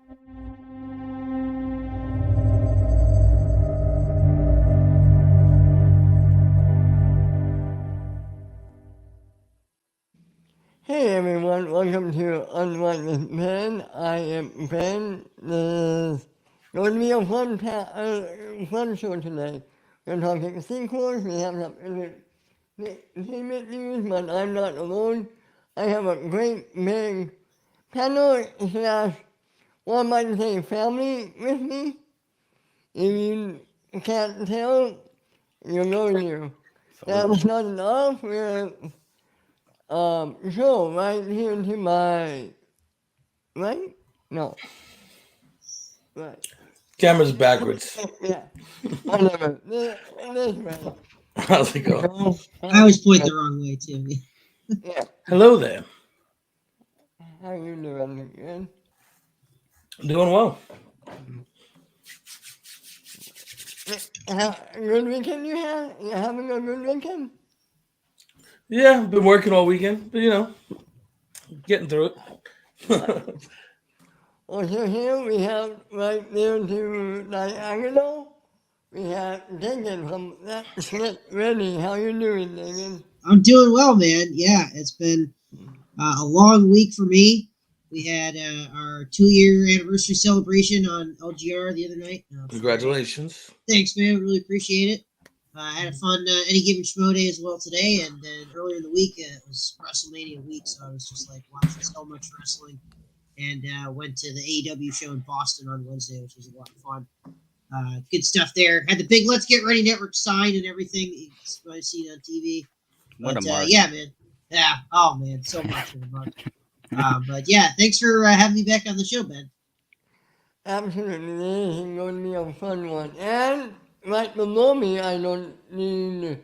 Hey everyone, welcome to Unwind with Ben. I am Ben. This is going to be a fun show today. We're talking sequels, we have some entertainment news, but I'm not alone. I have a great big panel slash, one might say family with me. If you can't tell, you're going to. That's not enough. We're so right here to my right? No. Right. Camera's backwards. Yeah. Whatever. This way. How's it going? I always point the wrong way too. Yeah. Hello there. How you doing? Good? Doing well. Good weekend you had? You having a good weekend? Yeah, been working all weekend, but getting through it. Well, so here we have right there to diagonal. We have Dagan from that Slit Ready. How you doing, Dagan? I'm doing well, man. Yeah, it's been a long week for me. We had our 2-year anniversary celebration on LGR the other night. Congratulations. Thanks, man. Really appreciate it. I had a fun Any Given Schmo Day as well today, and then earlier in the week it was WrestleMania week, so I was just like watching so much wrestling, and went to the AEW show in Boston on Wednesday, which was a lot of fun. Good stuff there. Had the big Let's Get Ready Network sign and everything. I've seen on TV. What a mark. Yeah, man. Yeah. Oh, man. So much of a mark. But yeah, thanks for having me back on the show, Ben. Absolutely, this is going to be a fun one. And right below me, I don't need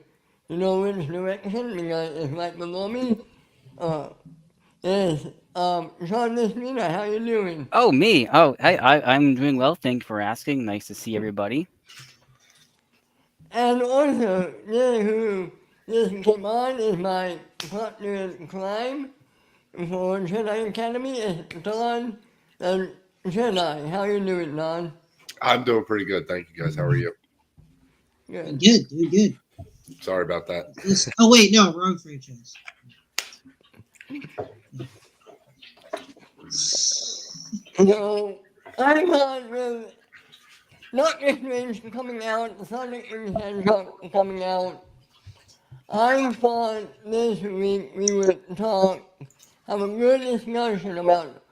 to know which direction because it's right below me. Is Sean Despina. How you doing? Oh, me. Oh, I'm doing well. Thank you for asking. Nice to see everybody. And also, who just came on is my partner in crime for Jedi Academy. It's Don and Jedi. How you doing, Don? I'm doing pretty good. Thank you, guys. How are you? Good. Good. Doing good. Sorry about that. Oh, wait. No, wrong franchise. So, I thought with Doctor Strange coming out, Sonic and the Hedgehog coming out, I thought this week we would have a good discussion about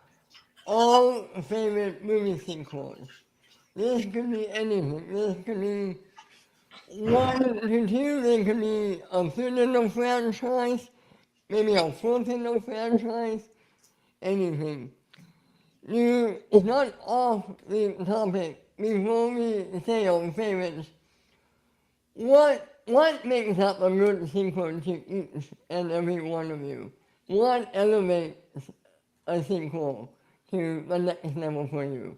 all favorite movie sequels. This could be anything. This could be 1 to 2, there could be a third in the franchise, maybe a fourth in the franchise, anything. It's not off the topic. Before we say our favorites, what makes up a good sequel to each and every one of you? What elevates a sequel to the next level for you?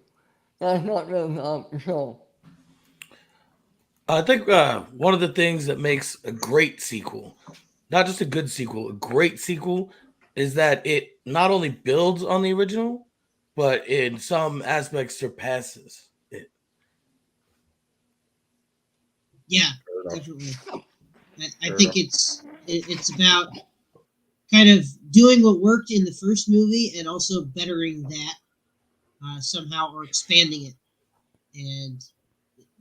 That's not the show. I think one of the things that makes a great sequel, not just a good sequel, a great sequel, is that it not only builds on the original, but in some aspects surpasses it. Yeah, definitely. I think it's about kind of doing what worked in the first movie and also bettering that somehow, or expanding it and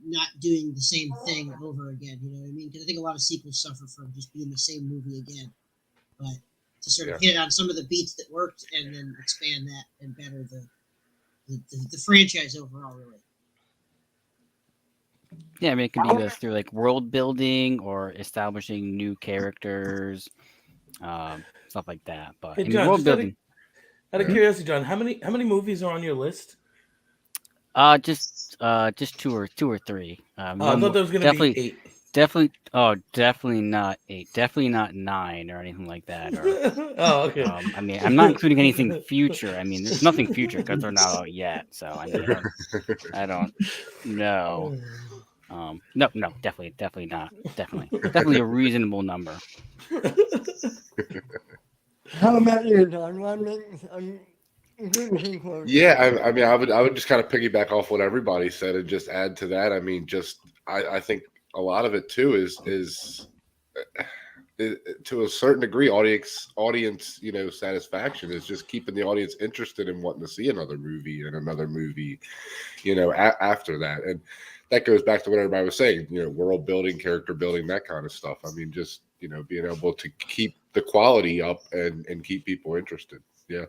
not doing the same thing over again. You know what I mean? Because I think a lot of sequels suffer from just being the same movie again. But to sort of hit on some of the beats that worked and then expand that and better the franchise overall, really. Yeah, I mean, it could be through like world building or establishing new characters, stuff like that. But Hey, in John, world building, out of curiosity, John, how many movies are on your list? just two or three. I thought there was going to be 8. Definitely not 8. Definitely not 9 or anything like that. Or, oh, okay. I mean, I'm not including anything future. I mean, there's nothing future because they're not out yet. So I mean, I don't know. No, definitely not. Definitely a reasonable number. How about you, Don? What makes a good sequels. Yeah, I mean, I would just kind of piggyback off what everybody said and just add to that. I mean, I think a lot of it too is to a certain degree audience satisfaction is just keeping the audience interested in wanting to see another movie and another movie, after that. And that goes back to what everybody was saying, world building, character building, that kind of stuff. I mean, just being able to keep the quality up and keep people interested. Yeah.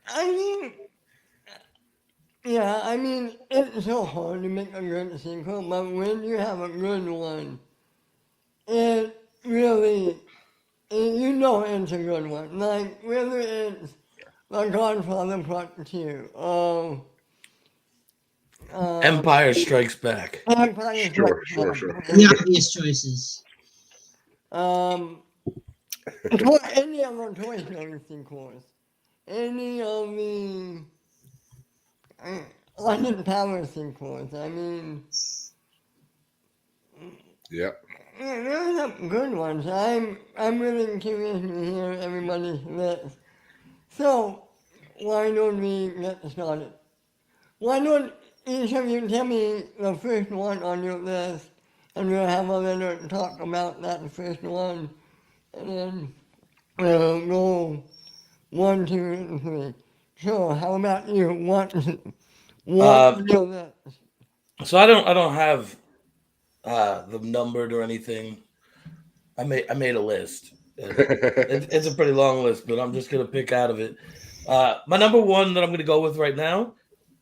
I mean, yeah, I mean, it's so hard to make a good sequel, but when you have a good one, it really, it's a good one. Like, whether it's The Godfather Part 2, Empire Strikes Back. Empire Sure, Strikes sure. Back, The obvious choices. any of the Toy Story sequels, any of the Austin Powers sequels, I mean, Yeah. yeah, there are some good ones. I'm really curious to hear everybody's list. So, why don't we get started? Why don't each of you tell me the first one on your list, and we'll have a little talk about that first one, and then we'll go 1, 2, and 3. So, how about you? What on your list? So I don't have the numbered or anything. I made a list. It's a pretty long list, but I'm just gonna pick out of it. My number one that I'm gonna go with right now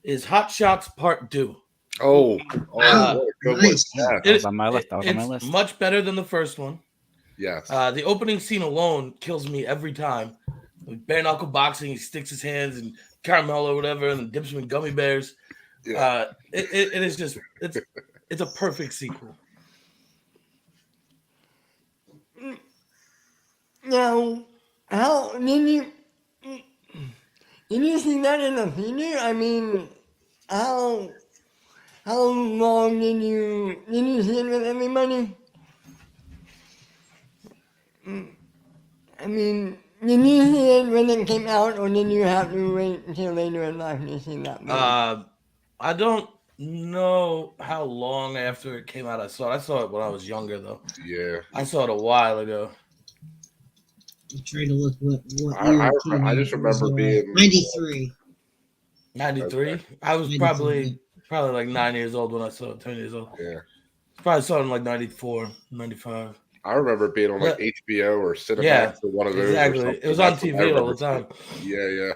is Hot Shots Part 2. Oh, Wow, what a good nice. one. That was on my list. That was on my It's list. much better than the first one. Yes. The opening scene alone kills me every time. Like bare knuckle boxing, he sticks his hands in caramel or whatever, and then dips them in gummy bears. Yeah. It is just it's a perfect sequel. Now, how did you see that in the theater? I mean, how long did you see it with everybody? I mean, did you see it when it came out, or did you have to wait until later in life to see that movie? I don't know how long after it came out I saw it. I saw it when I was younger though. Yeah. I saw it a while ago. I'm trying to look what I year it came just out. It remember was, being 93. 93. Okay. I was 93, probably like 9 years old when I saw it, 10 years old. Yeah. Probably saw it in like 94, 95. I remember being on like Yeah. HBO or Cinemax Yeah, or one of those. Or exactly. something. It was on That's what I TV all remember the time. Yeah.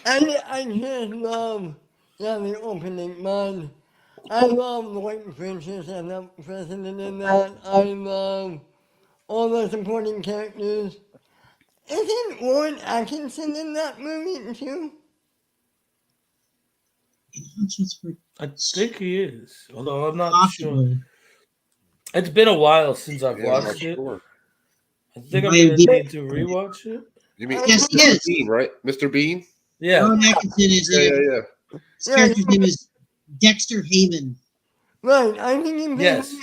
I just love the opening, man. I love Lloyd Princess as the president in that. I love all the supporting characters. Isn't Warren Atkinson in that movie too? I think he is, although I'm not sure. Possibly. It's been a while since I've Yeah, I'm not watched it. sure. I think I'm Might gonna be- need to rewatch it. You mean Yes, he Mr. is. Bean, right? Mr. Bean? Yeah, Ron Atkinson is Yeah. his character's name is Dexter Heyman. Right, I think he Yes.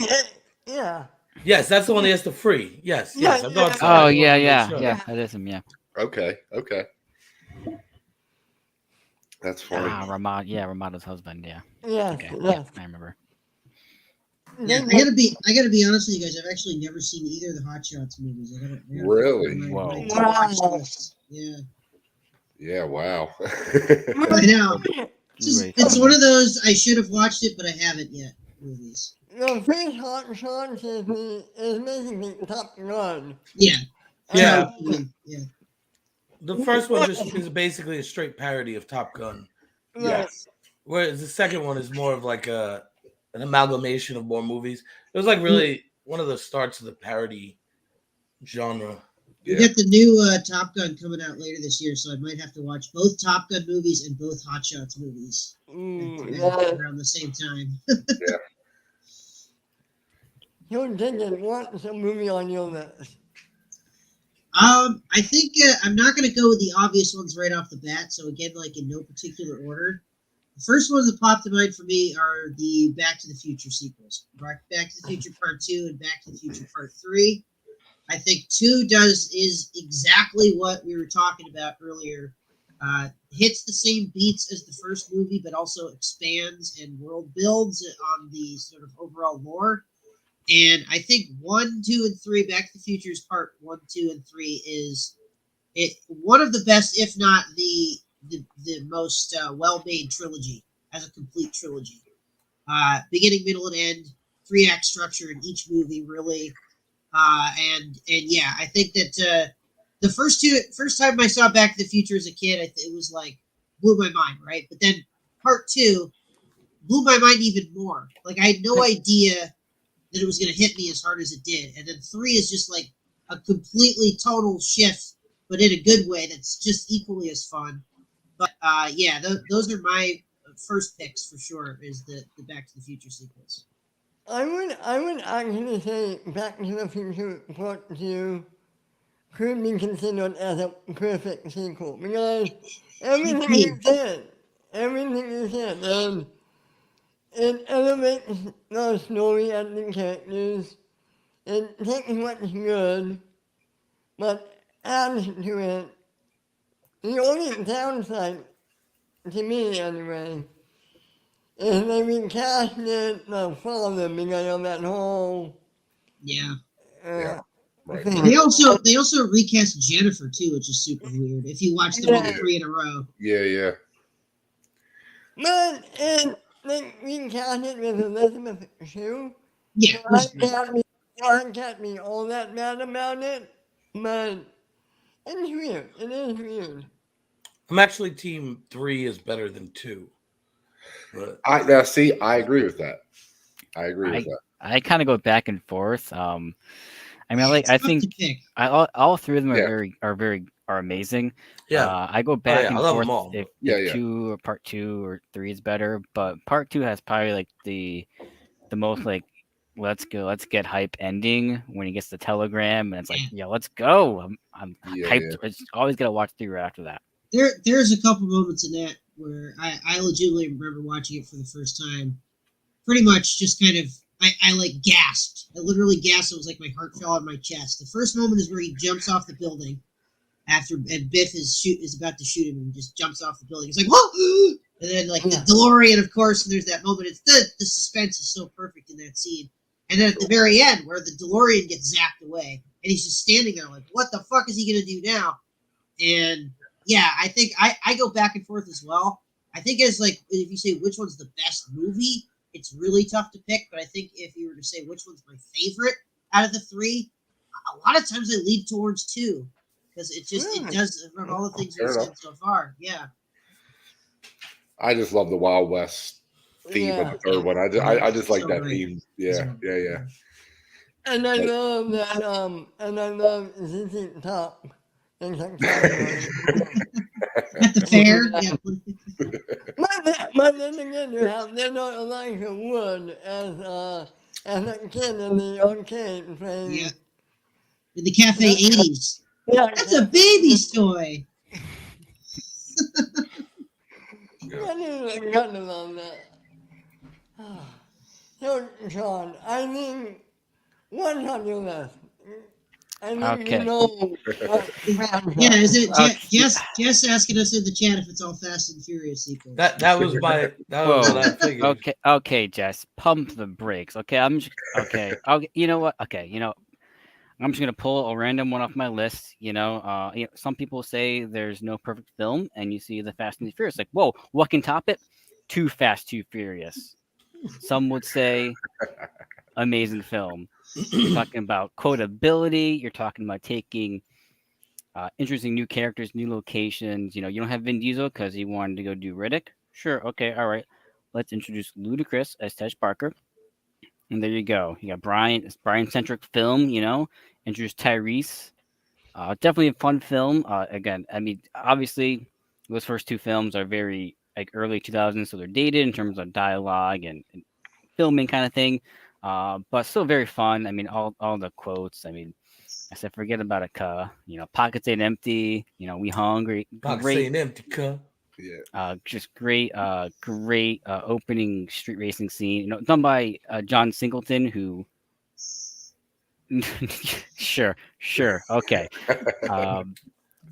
yeah. yes, that's the one he has to free. Yes, yes, I thought so. Oh I yeah, wanted to make yeah, sure. yeah. That is him. Yeah. Okay. That's funny. Ramada's husband. Yeah. Yes, Okay. yes. I remember. Yeah, I gotta be honest with you guys. I've actually never seen either of the Hot Shots movies. I gotta Really? I Whoa. gotta watch this. Yeah, Yeah, wow. I know. It's one of those I should have watched it, but I haven't yet. Movies. The first Hot Shots is basically Top Gun. Yeah. Yeah. Yeah. The first one just is basically a straight parody of Top Gun, Yes. whereas the second one is more of like an amalgamation of more movies. It was like really one of the starts of the parody genre. We got the new Top Gun coming out later this year, so I might have to watch both Top Gun movies and both Hot Shots movies around the same time. You're thinking, what's a movie on your list? I think I'm not going to go with the obvious ones right off the bat. So again, like in no particular order. The first ones that popped to mind for me are the Back to the Future sequels. Back to the Future Part 2 and Back to the Future Part 3. I think 2 is exactly what we were talking about earlier. Hits the same beats as the first movie, but also expands and world builds on the sort of overall lore. And I think 1, 2, and 3, Back to the Future's Part 1, 2, and 3 is one of the best, if not the most well-made trilogy as a complete trilogy. Beginning, middle, and end, 3-act structure in each movie, really. And yeah, I think that the first time I saw Back to the Future as a kid, it was like blew my mind, right? But then Part 2 blew my mind even more. Like I had no idea that it was going to hit me as hard as it did. And then 3 is just like a completely total shift, but in a good way. That's just equally as fun. But yeah, those are my first picks for sure. Is the Back to the Future sequels. I would actually say Back to the Future Part 2 could be considered as a perfect sequel because everything you said, and it elevates the story and the characters. It takes what's good, but adds to it. The only downside, to me anyway, is they recasted the father because of that whole. Yeah. Yeah. Right. Thing. They also recast Jennifer too, which is super weird. If you watch them all 3 in a row. Yeah. But they recast it with Elizabeth Shue. Yeah. I can't be all that bad about it, but it's weird. It is weird. I'm actually team 3 is better than 2. But I agree with that. I kind of go back and forth. I mean, It's I tough think to pick. all 3 of them Yeah. are amazing. yeah, I go back and I love forth them all. if Yeah. 2 or Part 2 or 3 is better, but Part 2 has probably like the most like let's get hype ending when he gets the telegram and it's like yeah, let's go. I'm hyped. Yeah. It's always gotta watch 3 right after that. There's a couple moments in that where I legitimately remember watching it for the first time. Pretty much just kind of I like gasped. I literally gasped. It was like my heart fell out of my chest. The first moment is where he jumps off the building and Biff is about to shoot him and just jumps off the building. He's like, whoa! And then like the DeLorean, of course, and there's that moment. It's the suspense is so perfect in that scene. And then at the very end, where the DeLorean gets zapped away, and he's just standing there like, what the fuck is he gonna do now? And yeah, I think I go back and forth as well. I think as like if you say which one's the best movie, it's really tough to pick. But I think if you were to say which one's my favorite out of the 3, a lot of times I lead towards 2 because it does from all the things we've said so far. Yeah. I just love the Wild West theme of the third one. I just like So that great. theme. Yeah. And I love that, and I love ZZ Top. Things like that. At the fair, yeah. But then again, they're not Elijah Wood as a kid in the arcade playing. Yeah. In the Cafe 80s. Yeah, That's a baby's toy. I didn't even cut about that. So, Sean, I think what's on your list? I think Okay. you know what Yeah, is it Okay. Jess asking us in the chat if it's all Fast and Furious sequels? That was what I figured. Okay, Jess, pump the brakes. Okay, you know what? Okay, I'm just gonna pull a random one off my list. Some people say there's no perfect film, and you see the Fast and the Furious. Like, whoa, what can top it? Too Fast, Too Furious. Some would say amazing film. You're talking about quotability. You're talking about taking interesting new characters, new locations. You don't have Vin Diesel because he wanted to go do Riddick. Sure, okay, all right. Let's introduce Ludacris as Tej Parker. And there you go. You got Brian-centric film, introduce Tyrese. Definitely a fun film. Again, I mean, obviously, those first 2 films are very like early 2000s, so they're dated in terms of dialogue and filming kind of thing. But still very fun. I mean, all the quotes. I mean, I said, forget about a pockets ain't empty. We hungry. Pockets Great. ain't empty, cuh. Yeah. Just great opening street racing scene. Done by John Singleton, who Sure, okay. I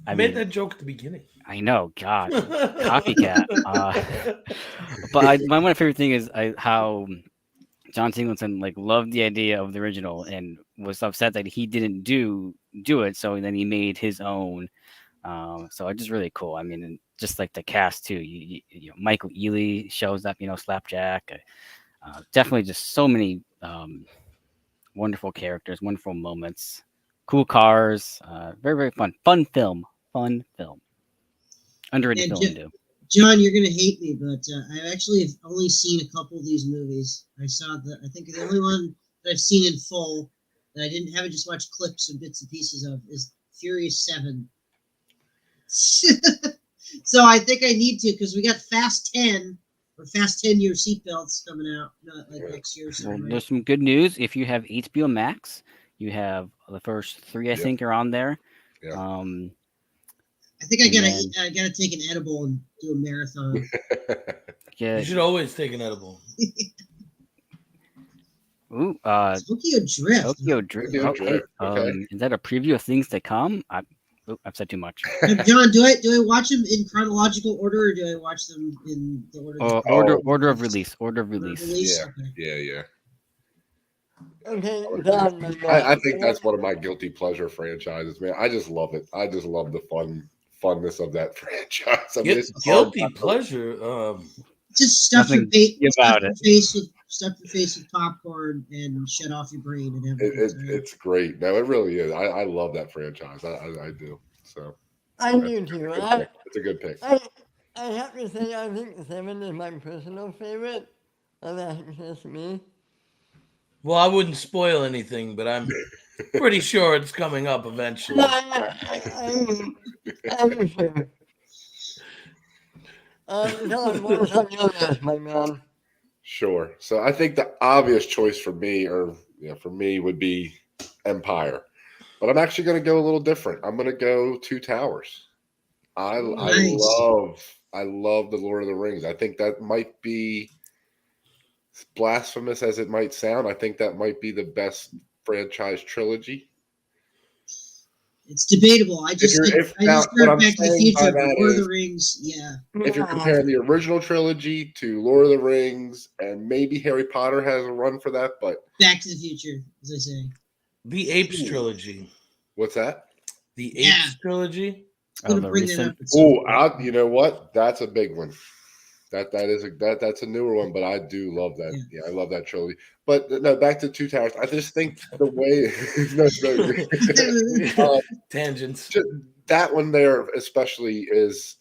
I made mean, that joke at the beginning. I know, God, copycat. But one of my favorite thing is how John Singleton like loved the idea of the original and was upset that he didn't do it. So then he made his own. So it's just really cool. I mean, and just like the cast too. You know, Michael Ealy shows up. You know, Slapjack. Definitely just so many wonderful characters, wonderful moments, cool cars. Very fun. Fun film. Underrated And film too. John, you're gonna hate me, but I actually have only seen a couple of these movies. I think the only one that I've seen in full that I haven't just watched clips and bits and pieces of is Furious 7. So I think I need to, because we got Fast 10 or Fast 10-year seatbelts coming out like next year. Or Well, something, right? there's some good news. If you have HBO Max, you have the first 3. I Yep. think are on there. Yeah. I think I and gotta then- I gotta take an edible and do a marathon. Yeah. You should always take an edible. Ooh. Tokyo Drift. Tokyo Drift. Tokyo Okay. Drift, okay. Is that a preview of things to come? I've said too much. John, do I watch them in chronological order, or do I watch them in the order? Order of release. Order of release. Yeah. Okay. Yeah. Okay, Don, I think that's one of my guilty pleasure franchises, man. I just love it. I just love the funness of that franchise. I mean, it's Guilty hard- pleasure. Just stuff your, Nothing about stuff your face with popcorn and shut off your brain and have a good time. It's great. No, it really is. I love that franchise. I do. So I do too. it's a good pick. I have to say, I think 7 is my personal favorite. That's just me. Well, I wouldn't spoil anything, but I'm pretty sure it's coming up eventually. I'm sure. Don, what's on your list, my man? Sure. So I think the obvious choice for me, would be Empire. But I'm actually going to go a little different. I'm going to go Two Towers. I Nice. love the Lord of the Rings. I think that might be, as blasphemous as it might sound, I think that might be the best franchise trilogy. It's debatable. I just what heard I'm Back to the saying by Future, that but Lord of is- the Rings, yeah. If you're comparing the original trilogy to Lord of the Rings, and maybe Harry Potter has a run for that, but Back to the Future, as I say. The Apes trilogy. what's that? The Yeah. Apes trilogy. I'm gonna the bring that recent- up. At some Oh, point. you know what? That's a big one. That's a newer one, but I do love that. Yeah. Yeah, I love that trilogy. But no, back to Two Towers. I just think the way Tangents. that one there especially is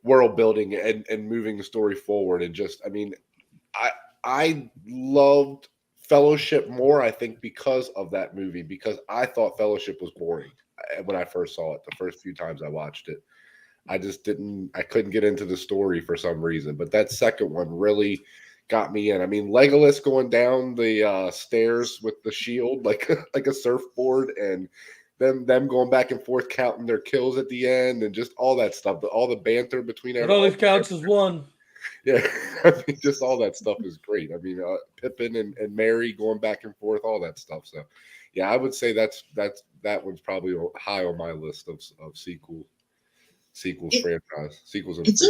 world building and moving the story forward, and just I loved Fellowship more, I think, because of that movie, because I thought Fellowship was boring when I first saw it. The first few times I watched it, I couldn't get into the story for some reason. But that second one really got me in. I mean, Legolas going down the stairs with the shield like a surfboard, and them going back and forth counting their kills at the end, and just all that stuff, all the banter between It always counts as one. Yeah, I mean, just all that stuff is great. I mean, Pippin and Mary going back and forth, all that stuff. So, yeah, I would say that one's probably high on my list of sequels franchise sequels. It's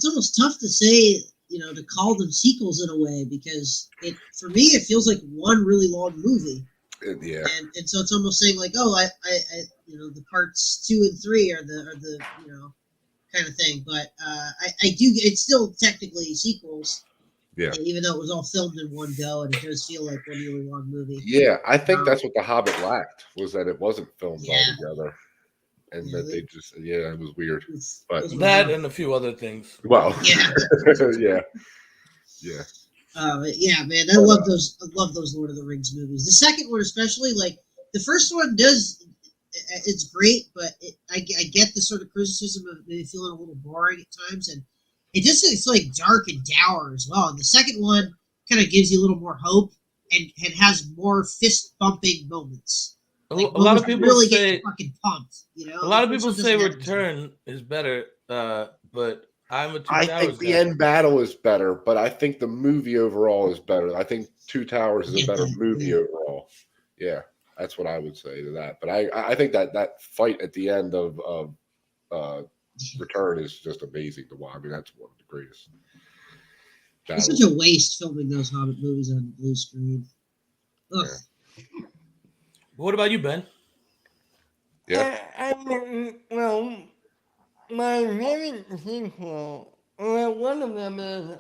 almost tough to say, to call them sequels in a way, because for me it feels like one really long movie. Yeah, and so it's almost saying like, oh, I the parts 2 and 3 are the kind of thing, but I do. It's still technically sequels. Yeah. Even though it was all filmed in one go, and it does feel like one really long movie. Yeah, I think that's what The Hobbit lacked, was that it wasn't filmed Yeah. all together, and that they just it was weird. But That and a few other things. well, Yeah. yeah. Yeah, man, I love those. I love those Lord of the Rings movies. The second one, especially, like the first one, it's great, but I get the sort of criticism of maybe feeling a little boring at times, and it's like dark and dour as well. And the second one kind of gives you a little more hope and has more fist bumping moments. A Like, lot of moments that people really get say you fucking pumped. a lot of The people first one say doesn't have Return is better, but I'm a Two I Towers think the guy. end battle is better, but I think the movie overall is better. I think Two Towers is a Yeah, better yeah. movie overall. Yeah, that's what I would say to that. But I think that fight at the end of Return is just amazing to watch. I mean, that's one of the greatest It's battles. such a waste filming those Hobbit movies on blue screen. Ugh. What about you, Ben? Yeah. Well, my favorite sequel, well, one of them is,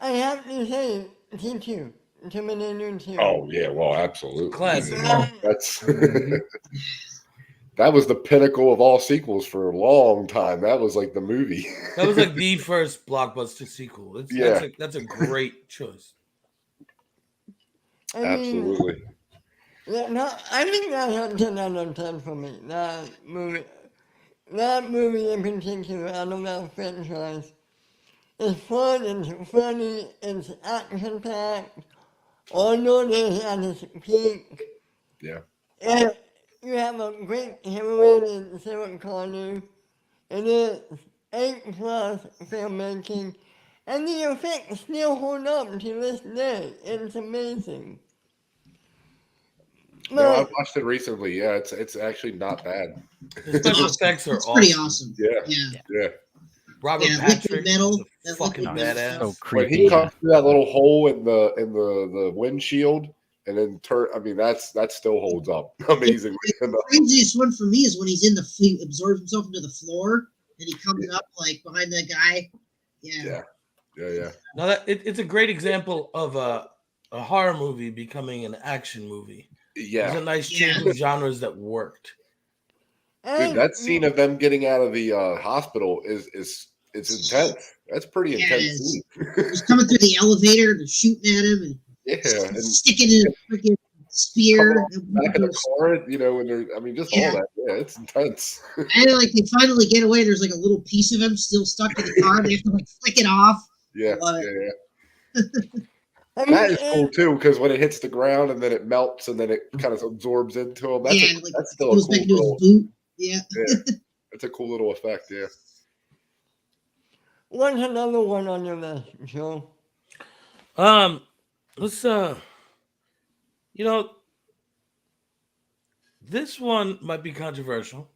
I have to say, T2, Terminator 2. Oh yeah, well, absolutely. Classic. That's that was the pinnacle of all sequels for a long time. That was like the movie. That was like the first blockbuster sequel. That's a great choice. I mean, Absolutely. yeah, no, I think that's a 10 out of 10 for me. That movie in particular, out of that franchise, is fun, it's funny, it's action-packed, although it's at its peak. Yeah. And you have a great heroine in Sarah Connor. It is A+ filmmaking, and the effects still hold up to this day. It's amazing. No, I But watched it recently. Yeah, it's actually not bad. The special effects are It's pretty awesome. awesome. Yeah. Yeah. Yeah. Robert Yeah, Patrick liquid metal, is a that fucking liquid metal badass. stuff. So When creepy. he comes through that little hole in the windshield and then turn, I mean, that still holds up amazingly. The craziest one for me is when he absorbs himself into the floor and he comes up like behind the guy. Yeah. Yeah. Now it's a great example of a horror movie becoming an action movie. Yeah. It's a nice Yeah. change of genres that worked. Dude, that scene of them getting out of the hospital is intense. That's pretty Yeah, intense it is. scene. He's coming through the elevator, they're shooting at him and Yeah, and sticking in a freaking spear. back in the car, when they're, I mean, just all that. Yeah, it's intense. And like they finally get away, there's like a little piece of him still stuck in the car. They have to like flick it off. Yeah, Love it. I mean, That is cool too, because when it hits the ground and then it melts and then it kind of absorbs into him. That's still a goes cool back into his little. boot. Yeah. That's a cool little effect. Yeah. what's another one on your list, Joe? Let's this one might be controversial,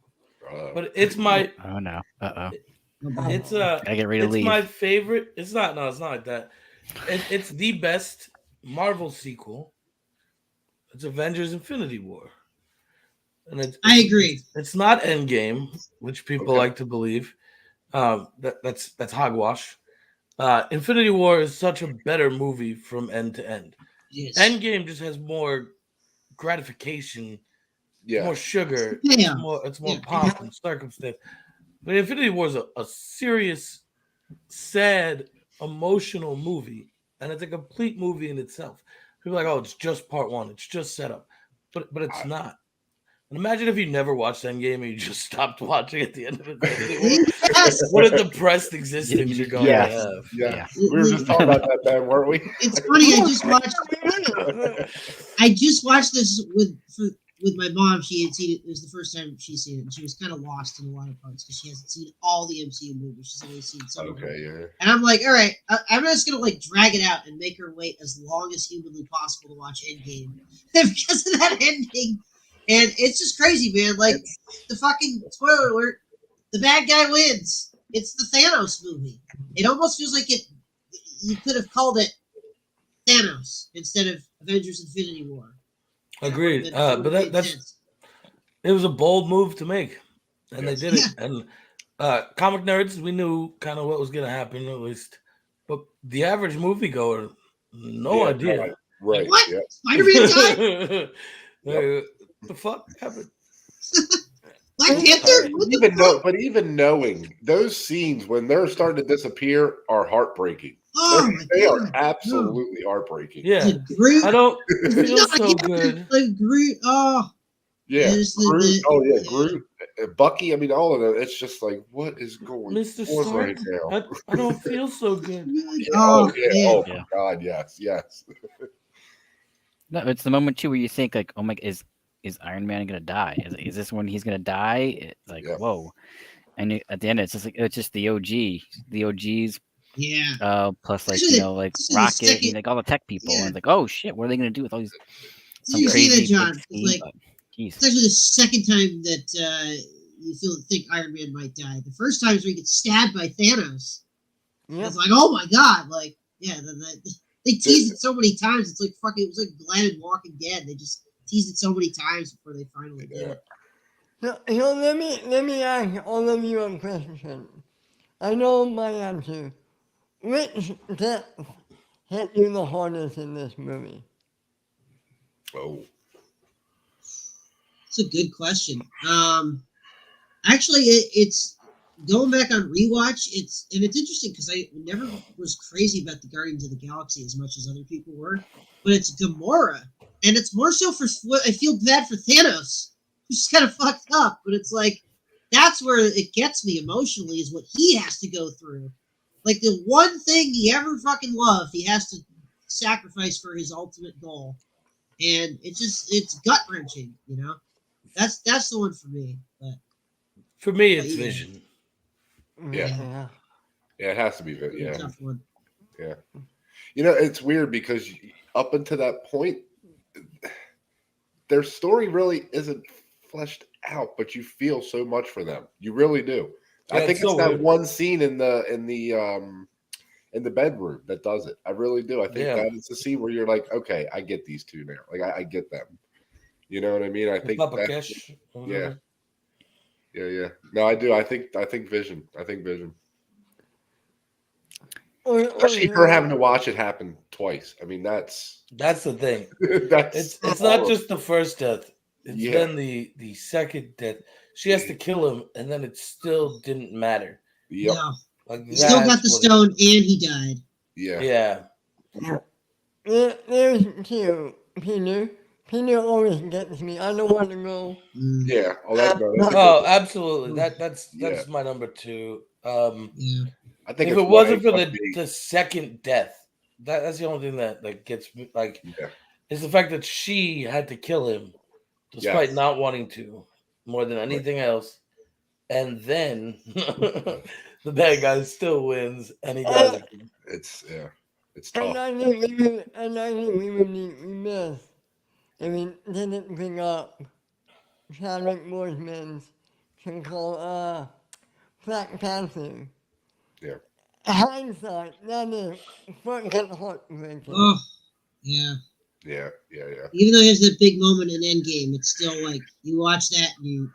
but it's my Oh no. it's I get ready to it's leave. my favorite. It's not like that. It's the best Marvel sequel. It's Avengers: Infinity War, and I agree. It's not Endgame, which people Okay. like to believe. That's hogwash. Infinity War is such a better movie from end to end. Yes. Endgame just has more gratification, Yeah. more sugar, Yeah. it's more Yeah. pomp and circumstance. But Infinity War is a serious, sad, emotional movie, and it's a complete movie in itself. People are like, oh, it's just part one, it's just setup, but it's not. And imagine if you never watched Endgame and you just stopped watching at the end of Infinity War. Yes. What a depressed existence you're going to have. Yeah. We were just talking about that, Ben, weren't we? It's funny. I just watched this with my mom. She had seen it. It was the first time she'd seen it, and she was kind of lost in a lot of parts because she hasn't seen all the MCU movies. She's only seen some of them. Okay. Yeah. And I'm like, all right, I'm just gonna like drag it out and make her wait as long as humanly possible to watch Endgame because of that ending. And it's just crazy, man. Like the fucking spoiler alert, the bad guy wins. It's the Thanos movie. It almost feels like you could have called it Thanos instead of Avengers: Infinity War. Agreed. But it was a bold move to make, and they did it. And comic nerds, we knew kind of what was going to happen at least, but the average moviegoer, no idea. Right. What? Yeah. Spider-Man time? The fuck happened? Black Panther? What the fuck? But even knowing those scenes when they're starting to disappear are heartbreaking. Oh my They are God. absolutely heartbreaking. Yeah, Groot. I don't No, feel so yeah, good. Like Groot. Oh, Yeah. There's Groot. Oh yeah, Groot. Bucky. I mean, all of them. It's just like, what is going Mr. on Stark, right now? I don't feel so good. oh, yeah. man. Oh Yeah. my God. Yes. No, it's the moment too where you think like, oh my, is Iron Man gonna die? Is this when he's gonna die? It's like, Yeah. whoa. And at the end, it's just the OGs, Yeah. plus like Especially like especially the Rocket second- and like all the tech people, Yeah. and it's like, oh shit, what are they gonna do with all these some you see that, crazy John? big It's scheme, like, but jeez. it's actually the second time that you think Iron Man might die. The first time is where he gets stabbed by Thanos. Yep. It's like, oh my god, like, yeah, they teased it so many times. It's like fucking, it was like Glenn and Walking Dead. They just teased it so many times before they finally did it. So let me ask all of you a question. I know my answer. Which death hit you the hardest in this movie? Oh, It's a good question. Actually, it's going back on rewatch. It's interesting because I never was crazy about the Guardians of the Galaxy as much as other people were, but it's Gamora, and it's more so for what I feel bad for Thanos, who's kind of fucked up. But it's like that's where it gets me emotionally is what he has to go through. Like the one thing he ever fucking loved, he has to sacrifice for his ultimate goal, and it's gut wrenching, you know. That's the one for me. But For me, it's yeah. Vision. Yeah. it has to be. It's a Yeah, tough one. yeah. You know, it's weird because up until that point, their story really isn't fleshed out, but you feel so much for them. You really do. Yeah, I think it's so it's that weird. one scene in the bedroom that does it. I really do. I think Yeah. that is the scene where you're like, okay, I get these two now. Like I get them. You know what I mean? I think Papa that, Cash. or yeah. whatever. Yeah. No, I do. I think Vision. I think Vision. Especially her having to watch it happen twice. I mean, that's That's the thing. that's It's not just the first death. It's Yeah. then the second death. She has to kill him, and then it still didn't matter. Yep. No, Like he still got that's the what stone and he died. Yeah. Yeah. There's two. Peter always gets me. I don't want to go. Yeah. Oh, that's a Oh, good- absolutely. That's Yeah. my number two. Yeah. I think If it's it wasn't why for it must be- the second death, that's the only thing that gets me. Like, Yeah. is the fact that she had to kill him, despite Yes. not wanting to, more than anything else, and then the bad guy still wins, and he dies. It's And tough. I think we would be remiss if we didn't bring up Chadwick Boseman's to call Black Panther. Yeah. Hindsight, that is fucking heartbreaking. Oh, yeah. Yeah. Even though he has that big moment in Endgame, it's still like you watch that and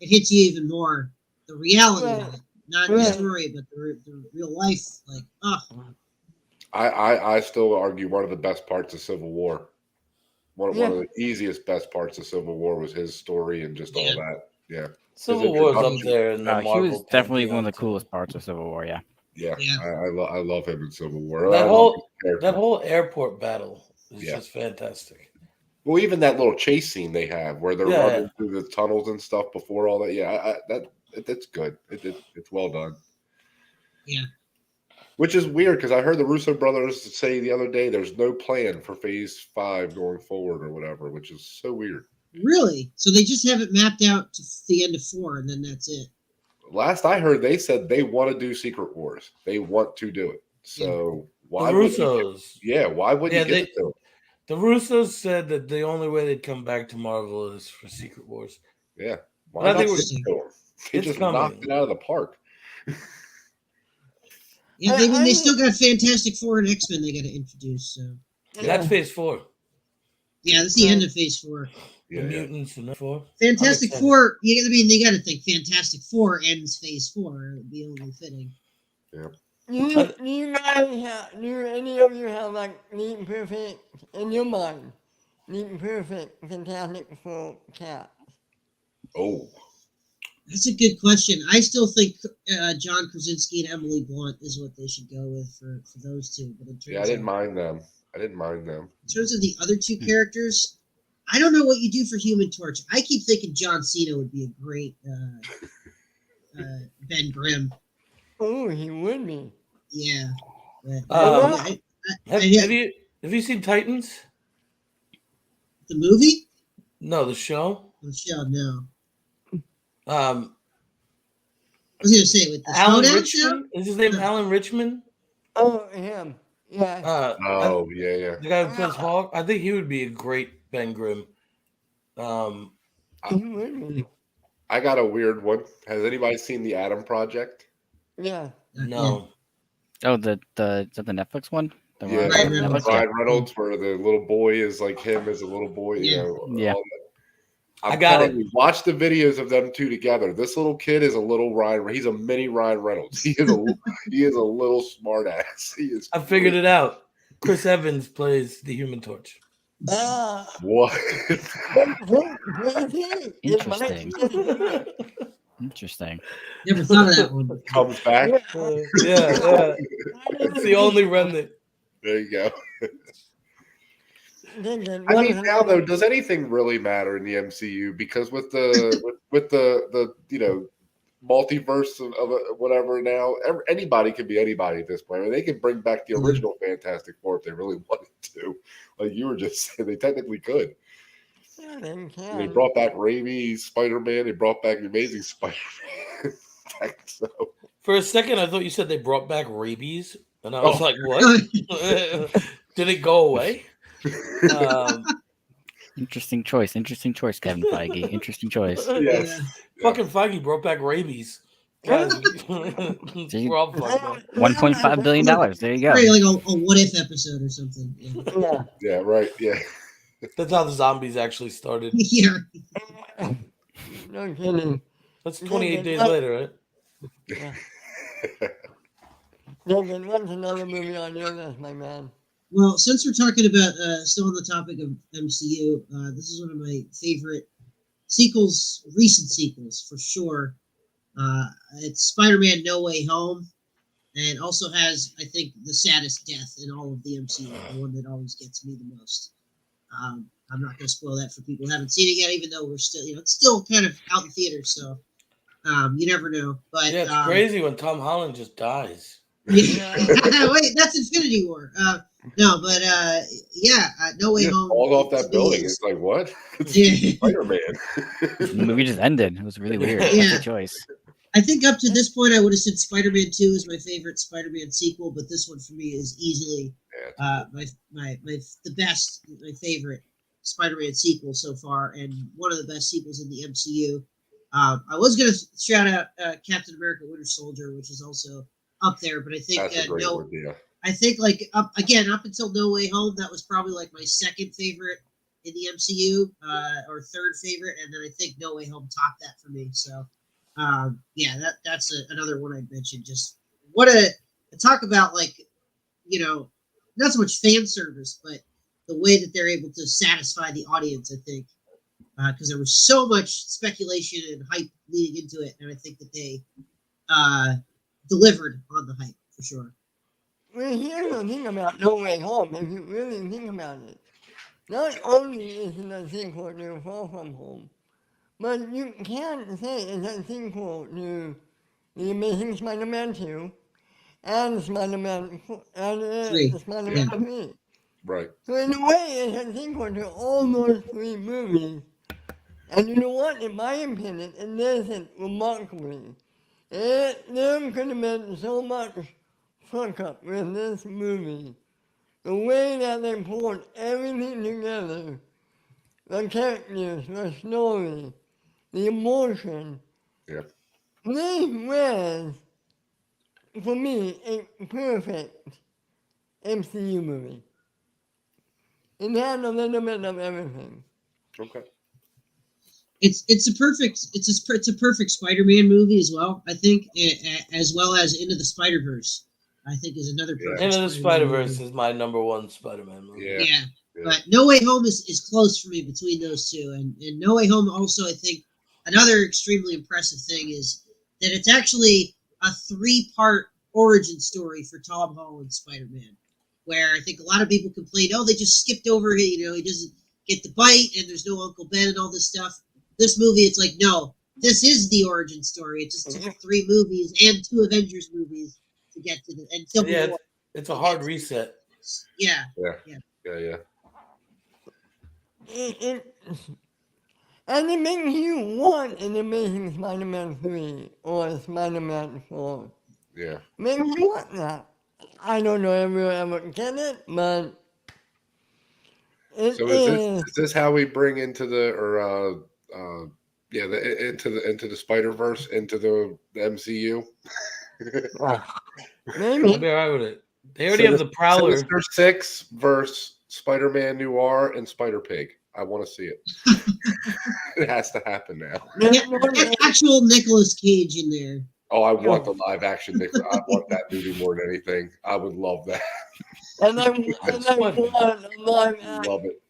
it hits you even more. The reality of it, not the story, but the real life. Like, I still argue one of the best parts of Civil War. One of the easiest best parts of Civil War was his story and just all that. Yeah. Civil War's up introduction. there in the Marvel. He was definitely pantheon, one of the too. coolest parts of Civil War. Yeah. Yeah. Yeah. I love him in Civil War. That I love whole his character. that whole airport battle is Yeah. just fantastic. Well, even that little chase scene they have where they're running through the tunnels and stuff before all that. Yeah, that's good. It's well done. Yeah. Which is weird because I heard the Russo brothers say the other day there's no plan for Phase 5 going forward or whatever, which is so weird. really? So they just have it mapped out to the end of 4, and then that's it. Last I heard, they said they want to do Secret Wars. They want to do it. So why The would Russos. why wouldn't you get to it? The Russos said that the only way they'd come back to Marvel is for Secret Wars. Yeah. But Why I think not we're- get to them? They it's just coming. knocked it out of the park. Yeah, they still got Fantastic Four and X-Men they got to introduce. So That's Phase 4. yeah, that's the end of Phase 4. The mutants and 4. Fantastic 100%. Four. They got to think Fantastic Four ends Phase 4. It'd be only fitting. Do you guys have, do any of you have like the perfect, in your mind, the perfect Fantastic Four cast? Oh. That's a good question. I still think John Krasinski and Emily Blunt is what they should go with for those two. But in terms I didn't mind them. In terms of the other two characters, I don't know what you do for Human Torch. I keep thinking John Cena would be a great Ben Grimm. Oh, he would be. Yeah. But, Have you seen Titans? the movie? No, the show. Michelle, no. Um, I was going to say, with the Alan Snowdown Richmond. Is his name Alan Richmond? Oh, him. Yeah. Oh, yeah. The guy who plays Hawk. I think he would be a great Ben Grimm. I got a weird one. Has anybody seen the Adam Project? Yeah. No. Oh, the Netflix one. The Yeah, Ryan Reynolds. Ryan Reynolds, where the little boy is like him as a little boy. You Yeah. know. Yeah. all that. I I'm got telling it. you, watch the videos of them two together. This little kid is a little Ryan. He's a mini Ryan Reynolds. He is a little smart ass. He is. I figured it out. Chris Evans plays the Human Torch. What? Interesting. Interesting. Never thought of that one. Comes back. Yeah. It's the only remnant. There you go. I mean, now though, does anything really matter in the MCU? Because with the with the multiverse of whatever now, anybody can be anybody at this point. I mean, they can bring back the original Fantastic Four if they really wanted to. Like you were just saying, they technically could. Yeah, they can. They brought back Raimi, Spider-Man. They brought back the Amazing Spider-Man. So. For a second, I thought you said they brought back rabies, and I was like, "What? Did it go away?" Interesting choice, Kevin Feige. Interesting choice. Yes. Fucking Feige brought back rabies. Guys, we're all fucked up. $1.5 billion. There you go. Probably like a what if episode or something. Yeah. Yeah. Right. Yeah. That's how the zombies actually started. Yeah. No kidding. That's 28 days later, right? Yeah. Logan, what's another movie on your list, my man? Well, since we're talking about still on the topic of MCU, this is one of my favorite sequels, recent sequels for sure. It's Spider-Man: No Way Home, and also has, I think, the saddest death in all of the MCU, the one that always gets me the most. I'm not going to spoil that for people who haven't seen it yet, even though we're still, it's still kind of out in theaters, so you never know. But Yeah, it's crazy when Tom Holland just dies. Yeah. Wait, that's Infinity War. No, but No Way Home. Falls off that building. It's like what? Yeah. Spider-Man. The movie just ended. It was really weird. Yeah. That's a choice. I think up to this point, I would have said Spider-Man 2 is my favorite Spider-Man sequel, but this one for me is easily my favorite Spider-Man sequel so far, and one of the best sequels in the MCU. I was going to shout out Captain America: Winter Soldier, which is also up there, but I think That's a great one, yeah. I think up until No Way Home, that was probably like my second favorite in the MCU, or third favorite, and then I think No Way Home topped that for me. So, that's another one I'd mention. Just what a talk about, like, not so much fan service, but the way that they're able to satisfy the audience. I think because there was so much speculation and hype leading into it, and I think that they delivered on the hype for sure. Well, here's the thing about No Way Home, if you really think about it. Not only is it a sequel to Far From Home, but you can't say it's a sequel to The Amazing Spider-Man 2 and Spider-Man 3. Right. So in a way, it's a sequel to all those three movies. And you know what? In my opinion, it does it remarkably. There could have been so much fuck up with this movie. The way that they pulled everything together, the characters, the story, the emotion. Yeah. This was, for me, a perfect MCU movie. It had a little bit of everything. Okay. It's a perfect Spider-Man movie as well. I think, as well as Into the Spider-Verse. I think is another perfect. Into the Spider-Verse is my number one Spider-Man movie. Yeah. But No Way Home is close for me between those two, and No Way Home also, I think, another extremely impressive thing is that it's actually a 3-part origin story for Tom Holland's Spider-Man, where I think a lot of people complained, they just skipped over it, he doesn't get the bite, and there's no Uncle Ben and all this stuff. This movie, it's like, no, this is the origin story. It just took 3 movies and 2 Avengers movies to get to the and Civil War. It's a hard reset. Yeah. And it makes you want an Amazing Spider-Man 3 or Spider-Man 4. Yeah. Makes you want that. I don't know if we'll ever get it, but It So is. is this how we bring into the into the Spider-Verse into the MCU? I'd Maybe. be alright with it. They already have the Prowler. Sinister Six versus Spider-Man Noir and Spider-Pig. I want to see it. It has to happen now. Get actual Nicolas Cage in there. Oh, I want the live action Nick. I want that movie more than anything. I would love that. And I want a live Love it.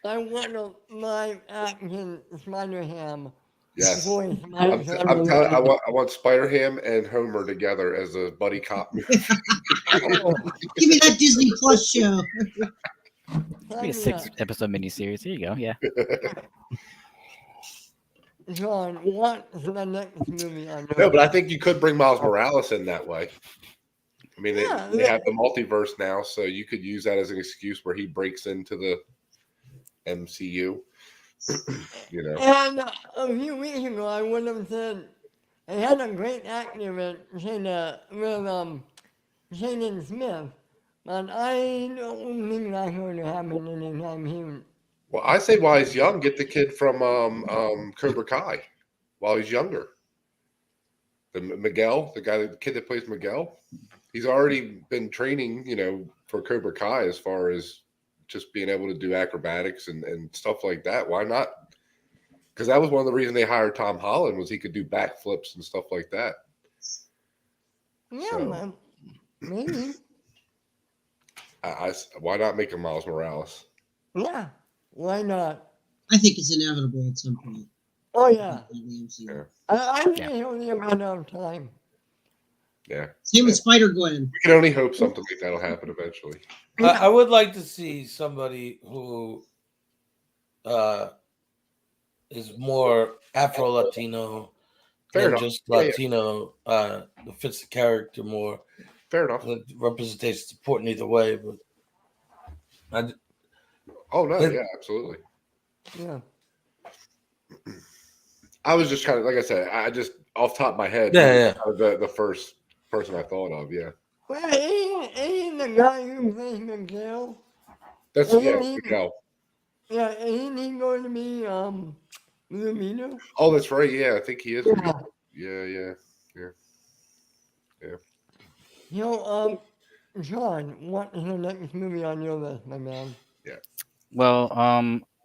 I want a live action Spider-Ham. Yes. Voice. I'm telling. I want Spider-Ham and Homer together as a buddy cop movie. Give me that Disney Plus show. Maybe a 6-episode miniseries. Here you go. Yeah. John, what is the next movie on No, but I think you could bring Miles Morales in that way. I mean, they have the multiverse now, so you could use that as an excuse where he breaks into the MCU. You know. And a few weeks ago, I would have said they had a great actor with Jaden Smith, but I don't think that's going to happen anytime soon. Well, I say while he's young, get the kid from Cobra Kai while he's younger. The kid that plays Miguel, he's already been training, for Cobra Kai as far as just being able to do acrobatics and stuff like that. Why not? Because that was one of the reasons they hired Tom Holland was he could do backflips and stuff like that. Yeah, So, man. Maybe. Why not make him Miles Morales? Yeah. Why not? I think it's inevitable at some point. Oh, yeah. In the MCU. Yeah. I think it's only a matter of time. Yeah. Same with Spider-Gwen. We can only hope something like that'll happen eventually. I would like to see somebody who is more Afro-Latino Fair than enough. just Yeah, yeah. Latino. That fits the character more. Fair enough. The representation is important either way, but Oh, no. Yeah, absolutely. Yeah. I was just kind of, like I said, I just, off the top of my head, Yeah. the first person I thought of, yeah. Well, ain't the guy who plays Miguel? That's, Miguel. Yeah, ain't he going to be Lumino? Oh, that's right. Yeah, I think he is. Yeah. Yeah. John, what is the next movie on your list, my man? Well,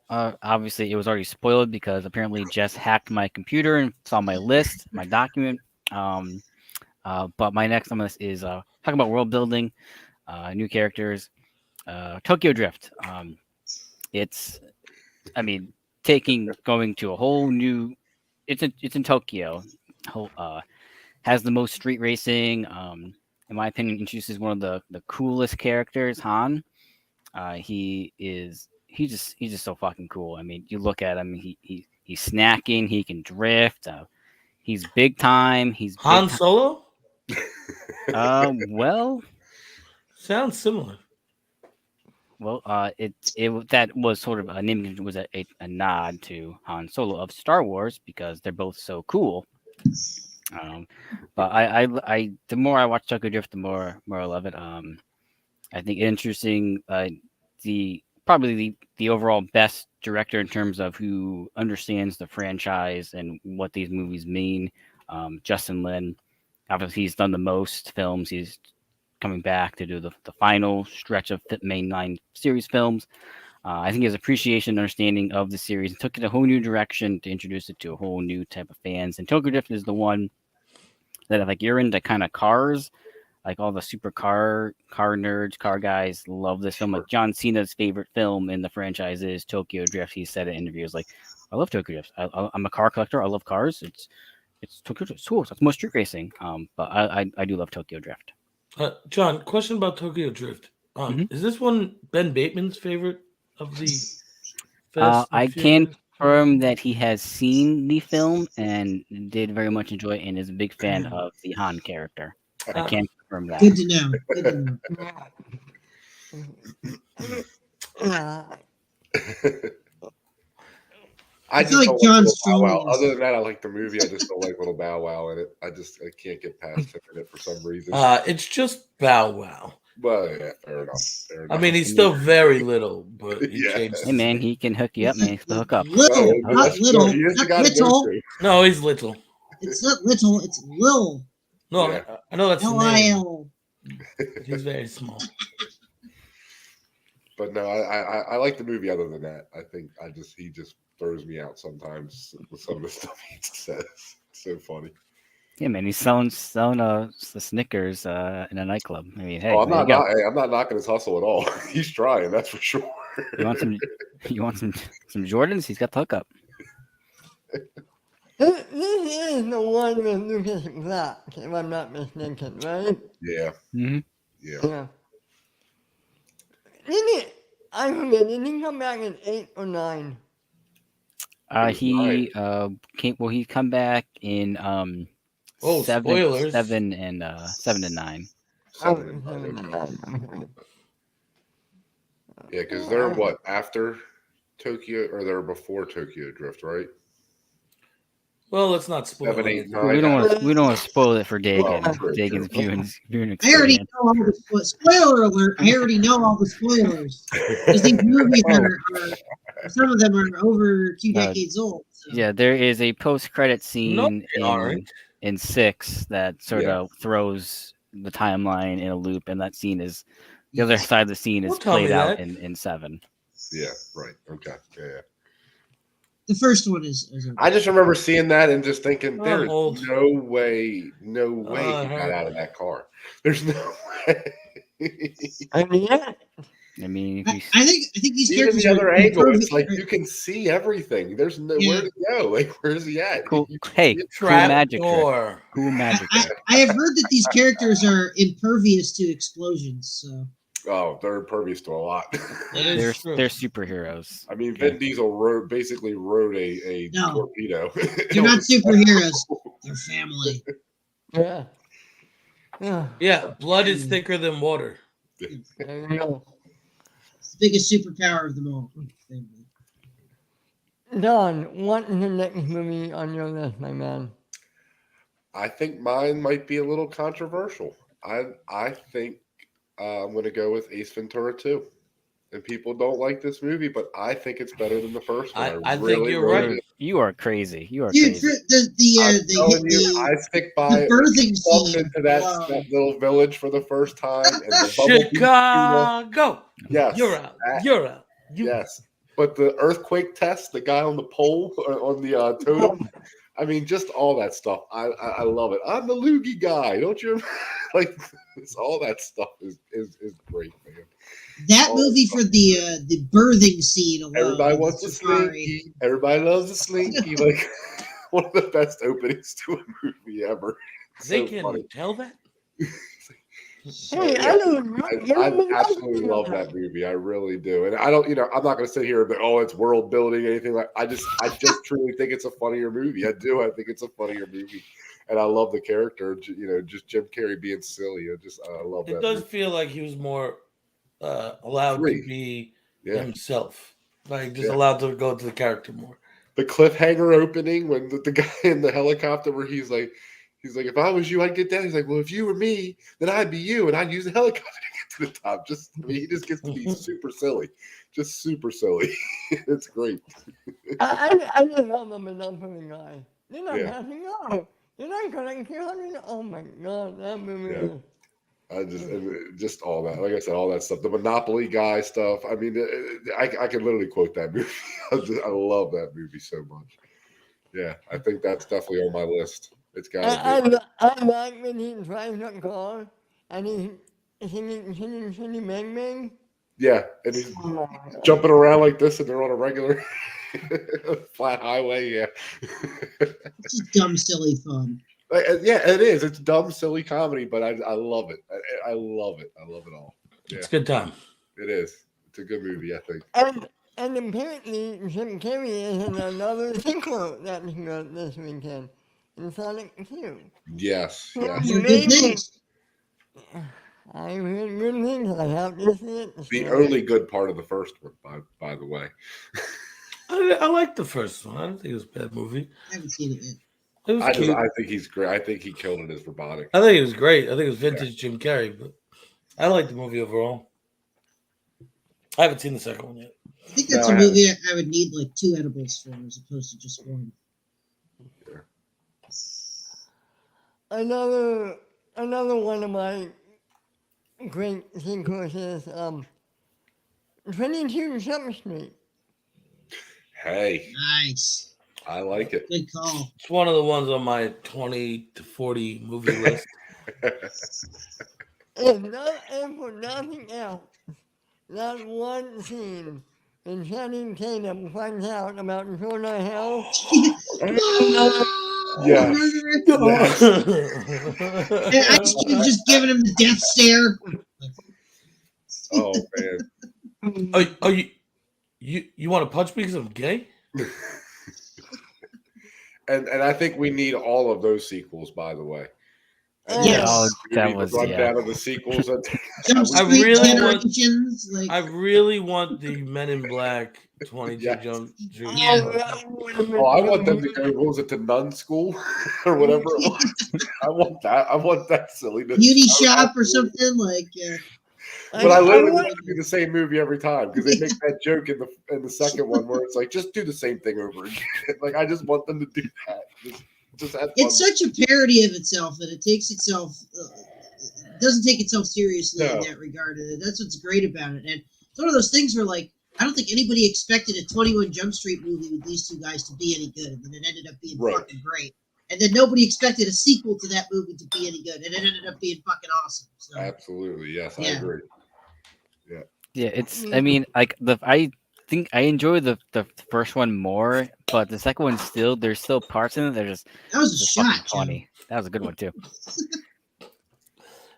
obviously it was already spoiled because apparently Jess hacked my computer and saw my list, my document. But my next on the list is talking about world building, new characters, Tokyo Drift. Going to a whole new. It's in Tokyo. Has the most street racing. In my opinion, introduces one of the coolest characters, Han. He's just so fucking cool. I mean, you look at him, he's snacking, he can drift. He's big time. He's Han Solo. Well, sounds similar. Well, that was sort of a name, was a nod to Han Solo of Star Wars because they're both so cool. But I the more I watch Tokyo Drift, the more I love it. I think interesting. Probably the overall best director in terms of who understands the franchise and what these movies mean. Justin Lin, obviously he's done the most films. He's coming back to do the final stretch of mainline series films. I think his appreciation and understanding of the series took it a whole new direction to introduce it to a whole new type of fans. And Tokyo Drift is the one that, like, you're into kind of cars, like all the super car nerds, car guys love this film. Like John Cena's favorite film in the franchise is Tokyo Drift. He said in interviews, like, I love Tokyo Drift. I'm a car collector. I love cars. It's Tokyo Drift. It's cool. It's more street racing. But I do love Tokyo Drift. John, question about Tokyo Drift. Is this one Ben Bateman's favorite of the Fast I and can Furious? confirm that he has seen the film and did very much enjoy it and is a big fan of the Han character. I can confirm that. Good to know. Good to know. I feel just like don't John like Little Bow Wow. Strong is- Other than that, I like the movie. I just don't like Little Bow Wow in it. I can't get past him in it for some reason. It's just Bow Wow. Well, yeah, fair enough. Fair enough. I mean, he's still very little, but he Yeah. changed. Hey man, he can hook you up, man. He's the hook up. Little, No, not that's- little, he is the not guy to go little. to. No, he's little. It's not little. It's Lil. No, Yeah. I know that's the name. L-I-L. He's very small. But no, I like the movie. Other than that, I think he just throws me out sometimes with some of the stuff he says. It's so funny. Yeah, man, he's selling the Snickers in a nightclub. I mean, hey, Oh, I'm there you not. go. I'm not knocking his hustle at all. He's trying, that's for sure. You want some Jordans? He's got the hookup. This is the one with Lucas Black, if I'm not mistaken, right? Yeah, Mm-hmm. yeah. Yeah. I forget, did he come back in 8 or 9? He came. Well, he come back in Oh, spoilers. 7 and 9. Seven and nine. Yeah, because they're what after Tokyo, or they're before Tokyo Drift, right? Well, let's not spoil 7, 8, anything. 9. We don't want to spoil it for Dagan. Well, true, Dagan's true. viewing I already experience. know all the spoiler alert. I already know all the spoilers. Because these movies are some of them are over 2 decades old. So. Yeah, there is a post-credit scene No, they aren't. in 6 that sort Yeah. of throws the timeline in a loop, and that scene is the other side of the scene is Don't tell me played out that. in 7. Yeah, right. Okay. Yeah. The first one is I just remember seeing that and just thinking, I'm there's old. no way he got hurt. out of that car. There's no way. I mean, yeah. I mean, I think these Even characters the other are angle, it's improving- like you can see everything. There's nowhere to go. Like, where's he at? cool. You can Hey, see it. cool Trap magic trick. door. Cool magic trick. I have heard that these characters are impervious to explosions. So Oh, they're impervious to a lot. That is They're true. superheroes. I mean, Vin Diesel basically rode a No. torpedo. they're not superheroes. They're family. Yeah. Yeah. Yeah, blood is thicker than water. There you go. It's the biggest superpower of them all. Family. Don, what is the next movie on your list, my man? I think mine might be a little controversial. I think I'm going to go with Ace Ventura 2. And people don't like this movie, but I think it's better than the first one. I think you're right. You are crazy. You are Dude, crazy. I'm telling you, I stick by the it. birthing Walks scene. into that little village for the first time. And the bumblebee tuna. Chicago. Yes. You're out. that- You're out. You Yes. But the earthquake test, the guy on the pole, on the totem, I mean, just all that stuff. I love it. I'm the loogie guy. Don't you? Like, it's all that stuff is great, man. That Oh, movie for the birthing scene alone. Everybody is wants a Safari. slinky. Everybody loves a slinky. Like, one of the best openings to a movie ever. They So can funny. tell that. Hey, I don't I absolutely love that movie. I really do. And I don't, I'm not going to sit here and be, oh, it's world building, anything like. I just truly think it's a funnier movie. I do. I think it's a funnier movie, and I love the character. Just Jim Carrey being silly. I love that. It does movie. feel like he was more allowed Free. to be Yeah. himself, like just Yeah. allowed to go to the character more. The cliffhanger opening when the guy in the helicopter where he's like, if I was you, I'd get down. He's like, well, if you were me, then I'd be you, and I'd use the helicopter to get to the top. He just gets to be super silly, just super silly. It's great. I just love him enough for the guy. You're not Yeah. passing out. You're not collecting 200. Oh my god, that movie. Yeah. Just all that, like I said, all that stuff. The Monopoly guy stuff. I mean, I can literally quote that movie. I love that movie so much. Yeah, I think that's definitely on my list. It's got to be. I like when he drives that car and he's singing Bang Bang. Yeah, and he's Oh my God. jumping around like this, and they're on a regular flat highway. Yeah, It's just dumb, silly fun. yeah, it is. It's dumb, silly comedy, but I love it. I love it. I love it all. Yeah, It's a good time. it is. It's a good movie, I think. And apparently Jim Carrey is in another sequel that's good this weekend in Sonic 2. Yes, Those yes. are good Maybe. things. I heard good things. I have to see it. The only good part of the first one, by the way. I like the first one. I don't think it was a bad movie. I haven't seen it yet. It was cute. I think he's great. I think he killed it as Robotic. I think it was great. I think it was vintage Jim Carrey, but I like the movie overall. I haven't seen the second one yet. I think that's No, a I movie I would need like 2 edibles for, as opposed to just one. Another one of my great sequels is 22 Jump Street. Hey, Nice, I like it. good call. It's one of the ones on my 20 to 40 movie list. And for nothing else, not one scene when Channing Tatum finds out about Jonah Hill. Yeah. Yes. And Ice Cube just giving him the death stare. Oh man. Oh, you want to punch me because I'm gay? And I think we need all of those sequels, by the way. Yes. Oh, We that need was to run yeah. down of the sequels. Jump I Street really Generations. I really want the Men in Black 22 Yes. Jump Street. Yeah. Oh, I want them to go. What was it, to nun school or whatever it was? I want that. I want that silliness. Beauty Shop or something like. But I literally want- want to do the same movie every time because they make that joke in the second one where it's like, just do the same thing over again. Like, I just want them to do that. Just have fun. It's such a parody of itself that it takes itself. Doesn't take itself seriously in No. that regard, and that's what's great about it. And it's one of those things where, like, I don't think anybody expected a 21 Jump Street movie with these 2 guys to be any good, and then it ended up being Right. fucking great. And then nobody expected a sequel to that movie to be any good, and it ended up being fucking awesome. So Absolutely, yes, I Yeah. agree. Yeah, it's. I mean, like I think I enjoy the first one more, but the second one still. There's still parts in it that are just that was a fucking shot, Joe. funny. That was a good one too.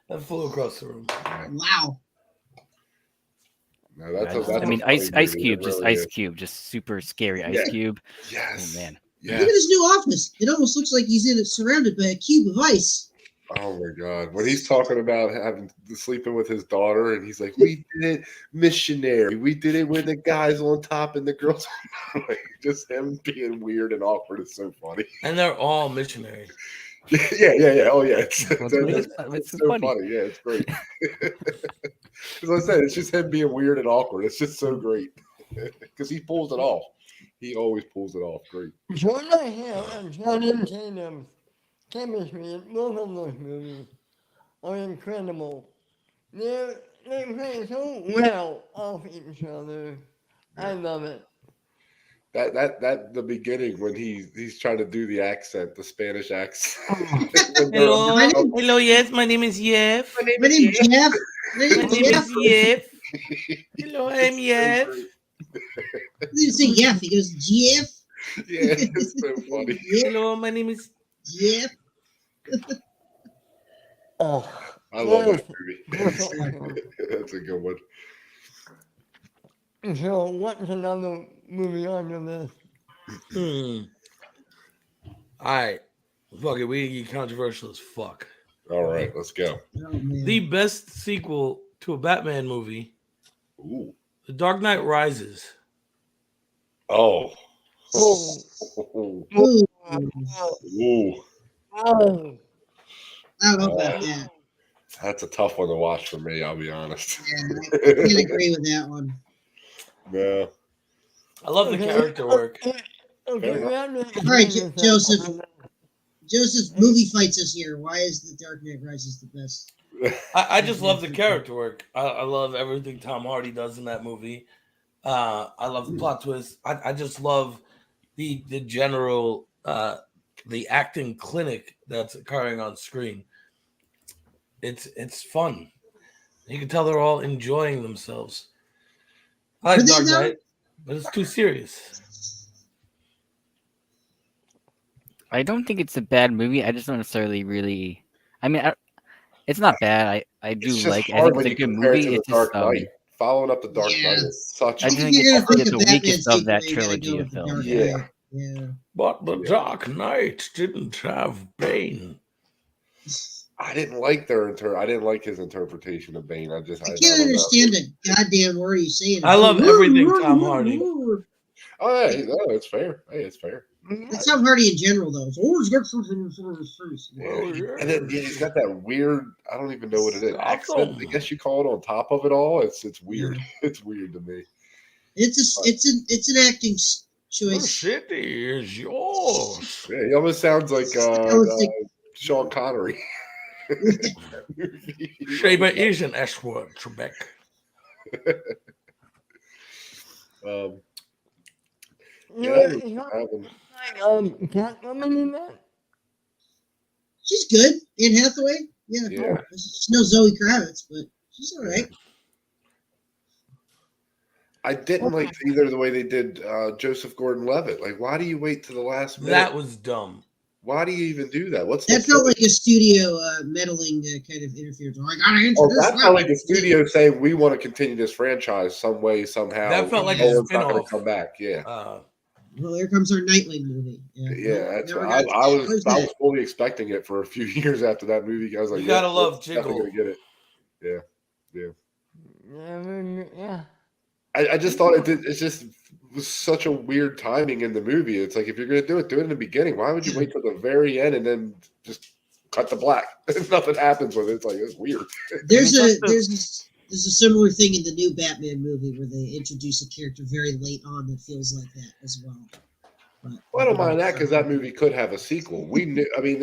That flew across the room. Wow. No, that's I a mean, funny Ice movie, Cube, it just really Ice is. Cube, just super scary Ice Yeah. Cube. Yes. Oh man. Look at Yes. his new office. It almost looks like he's in it, surrounded by a cube of ice. Oh my God! When he's talking about having sleeping with his daughter, and he's like, "We did it missionary. We did it with the guys on top and the girls." Like, just him being weird and awkward is so funny. And they're all missionary. Yeah. Oh yeah, it's It's so funny. funny. Yeah, it's great. As I said, it's just him being weird and awkward. It's just so great because he pulls it off. He always pulls it off. Great. Jonah Hill and Channing Tatum's chemistry in both of those movies are incredible. They play so well off each other. I love it. That the beginning when he's trying to do the accent, the Spanish accent. Hello, My name- hello. Yes, my name is Jeff. My name's Jeff. My My name's name Jeff. is Jeff. Hello, I'm Jeff. He didn't say Jeff. He goes, Jeff. Yeah, it's so funny. Jeff. Hello, my name is. Jeff. Oh, I love that Yes. movie. That's a good one. so what's another movie on your list? All right. Fuck it. We get controversial as fuck. All right, let's go. Oh, man. The best sequel to a Batman movie, Ooh. The Dark Knight Rises. Oh. Oh. Ooh. Ooh, Ooh. Oh, I don't know about that. That's a tough one to watch for me, I'll be honest. Yeah, I can't agree with that one. No. I love the character work. Okay, Fair round it. All right, Joseph. Joseph, movie fights us here. Why is The Dark Knight Rises the best? I just love the character work. I love everything Tom Hardy does in that movie. I love the plot twist. I just love the general the acting clinic that's occurring on screen. It's fun. You can tell they're all enjoying themselves. I like Are they Dark though? Knight, but it's too serious. I don't think it's a bad movie. I just don't necessarily really. I mean, it's not bad. I do It's just like. I hard think when it's a you good compare it movie. to It's The Dark just Knight. Following up The Dark Yeah. Knight is such I a think If you're it's gonna probably pick a the Batman weakest of that sequel, you gotta trilogy go of with The films. Dark Yeah. Knight. Yeah. But the Dark Knight didn't have Bane. I didn't like I didn't like his interpretation of Bane. I I don't can't know. understand a goddamn word he's saying. I love everything Tom Hardy. Oh, yeah, no, it's fair. Hey, it's fair. It's Tom Hardy in general, though. It's always got something in front of his face. Oh, yeah. And then he's got that weird, I don't even know what it is, Stop accent, them. I guess you call it, on top of it all. It's weird. It's weird to me. It's an acting The choice. city is yours. Yeah, he almost sounds like was like- Sean Connery. Sheba is an S word, Trebek. Catwoman in that? She's good. Anne Hathaway. Yeah. Yeah. She's no Zoe Kravitz, but she's all right. I didn't like either the way they did Joseph Gordon-Levitt. Like, why do you wait to the last minute? That was dumb. Why do you even do that? That felt like a studio meddling kind of interference. Oh, I gotta introduce. That felt like the studio saying we want to continue this franchise some way, somehow. That felt like no a one's not going to spinoff. come back. Yeah, Well, here comes our Nightwing movie. yeah. That's Never right. got- I where's was that? fully expecting it for a few years after that movie. I was like, You gotta yeah, love definitely Jiggle. gonna get it. Yeah. I just thought it just was such a weird timing in the movie. It's like, if you're going to do it in the beginning. Why would you wait till the very end and then just cut to black? Nothing happens with it. It's like, it's weird. There's a similar thing in the new Batman movie where they introduce a character very late on that feels like that as well. But, Well, I don't mind that because that movie could have a sequel. We knew. I mean,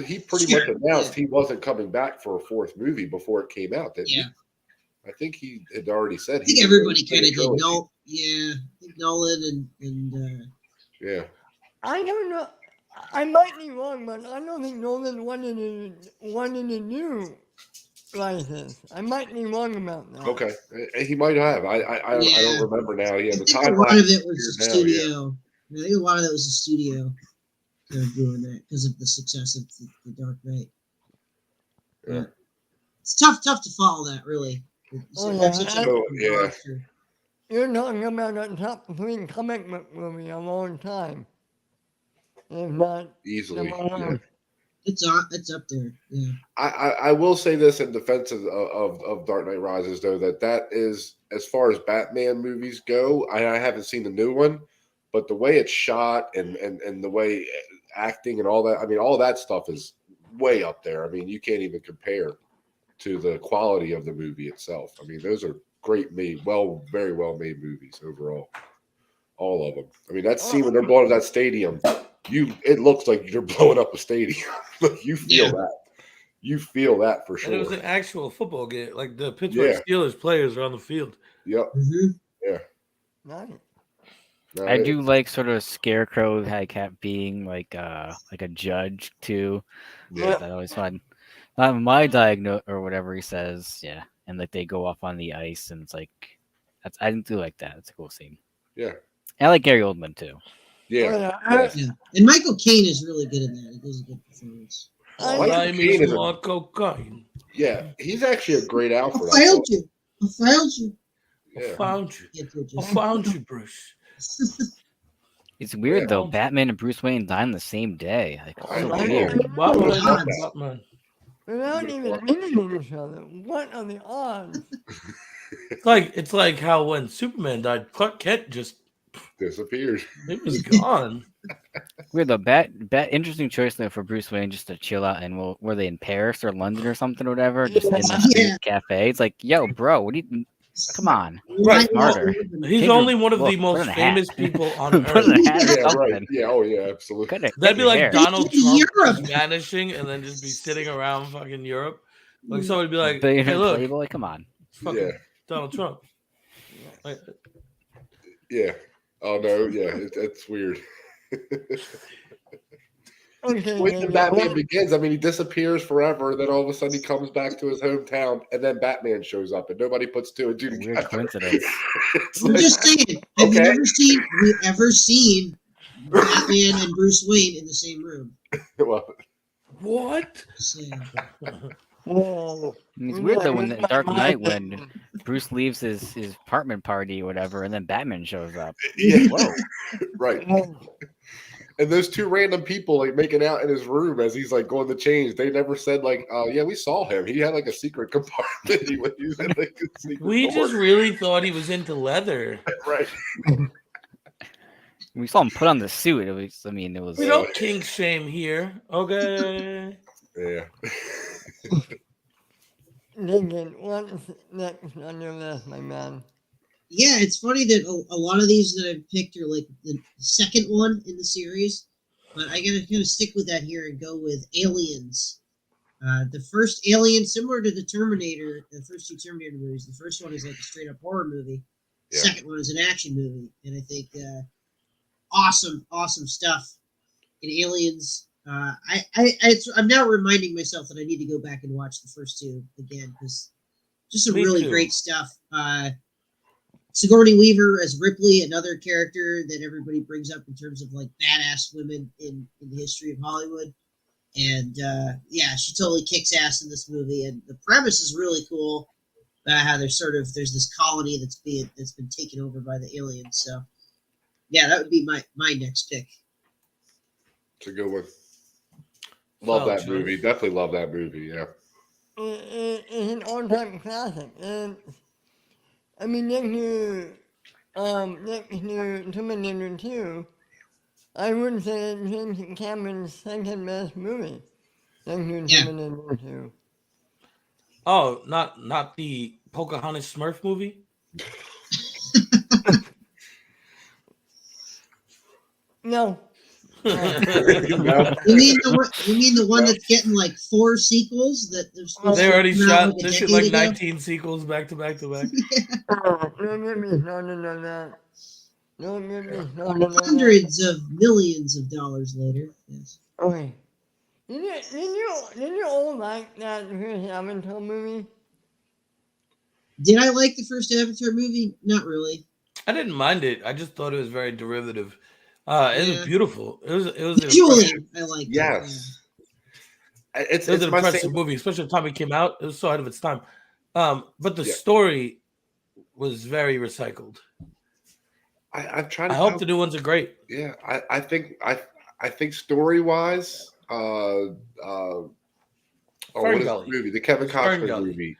he pretty much announced he wasn't coming back for a fourth movie before it came out. Didn't he? I think he had already said. I think everybody kind of did. No, yeah, I think Nolan and yeah. I don't know. I might be wrong, but I don't think Nolan wanted a new license. I might be wrong about that. Okay, he might have. I don't remember now. Yeah, I the think a timeline. lot of it was now, studio. I think a lot of it was the studio kind of doing that because of the success of the Dark Knight. Yeah. It's tough to follow that, really. Oh, yeah. Yeah. You're talking about a top 3 comic book movie of all time. If not Easily. number one. Yeah. It's up there. Yeah. I will say this in defense of Dark Knight Rises, though, that is, as far as Batman movies go, I haven't seen the new one, but the way it's shot and the way acting and all that, I mean, all that stuff is way up there. I mean, you can't even compare to the quality of the movie itself. I mean, those are great made, very well made movies overall. All of them. I mean, that scene when they're blowing up that stadium, it looks like you're blowing up a stadium. You feel that. You feel that for sure. And it was an actual football game. Like the Pittsburgh Steelers players are on the field. Yep. Mm-hmm. Yeah. Nice. No, I do like sort of Scarecrow being like a judge too. Yeah. That always fun. My diagnose or whatever he says, yeah, and like they go off on the ice, and it's like I do like that. It's a cool scene. Yeah. And I like Gary Oldman too. Yeah. Yeah. And Michael Caine is really good in that. He does a good performance. Michael I Caine is mean, cocaine. Yeah, he's actually a great Alfred. I failed you. Yeah. I found you. Get to it, I Jeff. found you, Bruce. It's weird Yeah. though. Batman and Bruce Wayne died on the same day. Like, I so know. weird. Batman. Without even meeting each other. What are the odds? It's like how when Superman died, Clark Kent just Disappears. he was gone. Weird though. Interesting choice though for Bruce Wayne just to chill out. And were they in Paris or London or something or whatever? Just in the Yeah. cafe. It's like, yo, bro, what do you? Come on. Right. Smarter. He's Change only your one of the look, most put on a famous hat. people on Put on earth. a hat or Yeah, right. something. Yeah, oh yeah, absolutely. That'd be like hair. Donald In Trump Europe. just vanishing and then just be sitting around fucking Europe. Like somebody'd be like, Billionaire "Hey, look, Playboy, come on. it's fucking Yeah. Donald Trump." Like, Yeah. Oh no, yeah, it's weird. Okay, When the Batman Begins, I mean, he disappears forever, then all of a sudden he comes back to his hometown, and then Batman shows up, and nobody puts two and two Weird together. coincidence. It's I'm like- just saying. Have Okay. you ever seen Batman and Bruce Wayne in the same room? well, what? Just saying. Whoa. And it's weird though when the Dark Knight when Bruce leaves his apartment party or whatever, and then Batman shows up. yeah, Whoa. right. And those two random people like making out in his room as he's like going to change, they never said like, yeah, we saw him. He had like a secret compartment. He had like a secret We door. just really thought he was into leather. right. We saw him put on the suit. It was. I mean, it was. We don't kink shame here, okay? Yeah. Lincoln, what's next on your list, my man? Yeah, it's funny that a lot of these that I've picked are like the second one in the series, but I gotta kind of stick with that here and go with Aliens. The first Alien, similar to the Terminator, the first two Terminator movies. The first one is like a straight up horror movie. The Yeah. second one is an action movie, and I think awesome stuff in Aliens. I'm now reminding myself that I need to go back and watch the first two again because just some Me really too. great stuff. Sigourney Weaver as Ripley, another character that everybody brings up in terms of like badass women in the history of Hollywood. And yeah, she totally kicks ass in this movie. And the premise is really cool. How there's this colony that's been taken over by the aliens. So yeah, that would be my next pick. It's a good one. Love Oh, that geez. movie. Definitely love that movie. Yeah. It's an all-time classic. And I mean, next to Terminator 2, I would say it's James Cameron's second best movie. Next to Yeah. Terminator 2. Oh, not the Pocahontas Smurf movie? No. No. You mean the one that's getting like 4 sequels that they're supposed They to already come out shot like a this shit decade like ago? 19 sequels back to back to back. No, that. No. Hundreds of millions of dollars later. Yes. Okay. Did you all like that first Avatar movie? Did I like the first Avatar movie? Not really. I didn't mind it. I just thought it was very derivative. It was Yeah. beautiful. It was an Julie, impressive, I liked it. Yes. It's it was an my impressive same. movie, especially the time it came out. It was so ahead of its time. But the Yeah. story was very recycled. I'm trying I to. hope the new ones are great. Yeah, I think story wise, what is the Ferngully. movie? The Kevin Costner Ferngully. movie.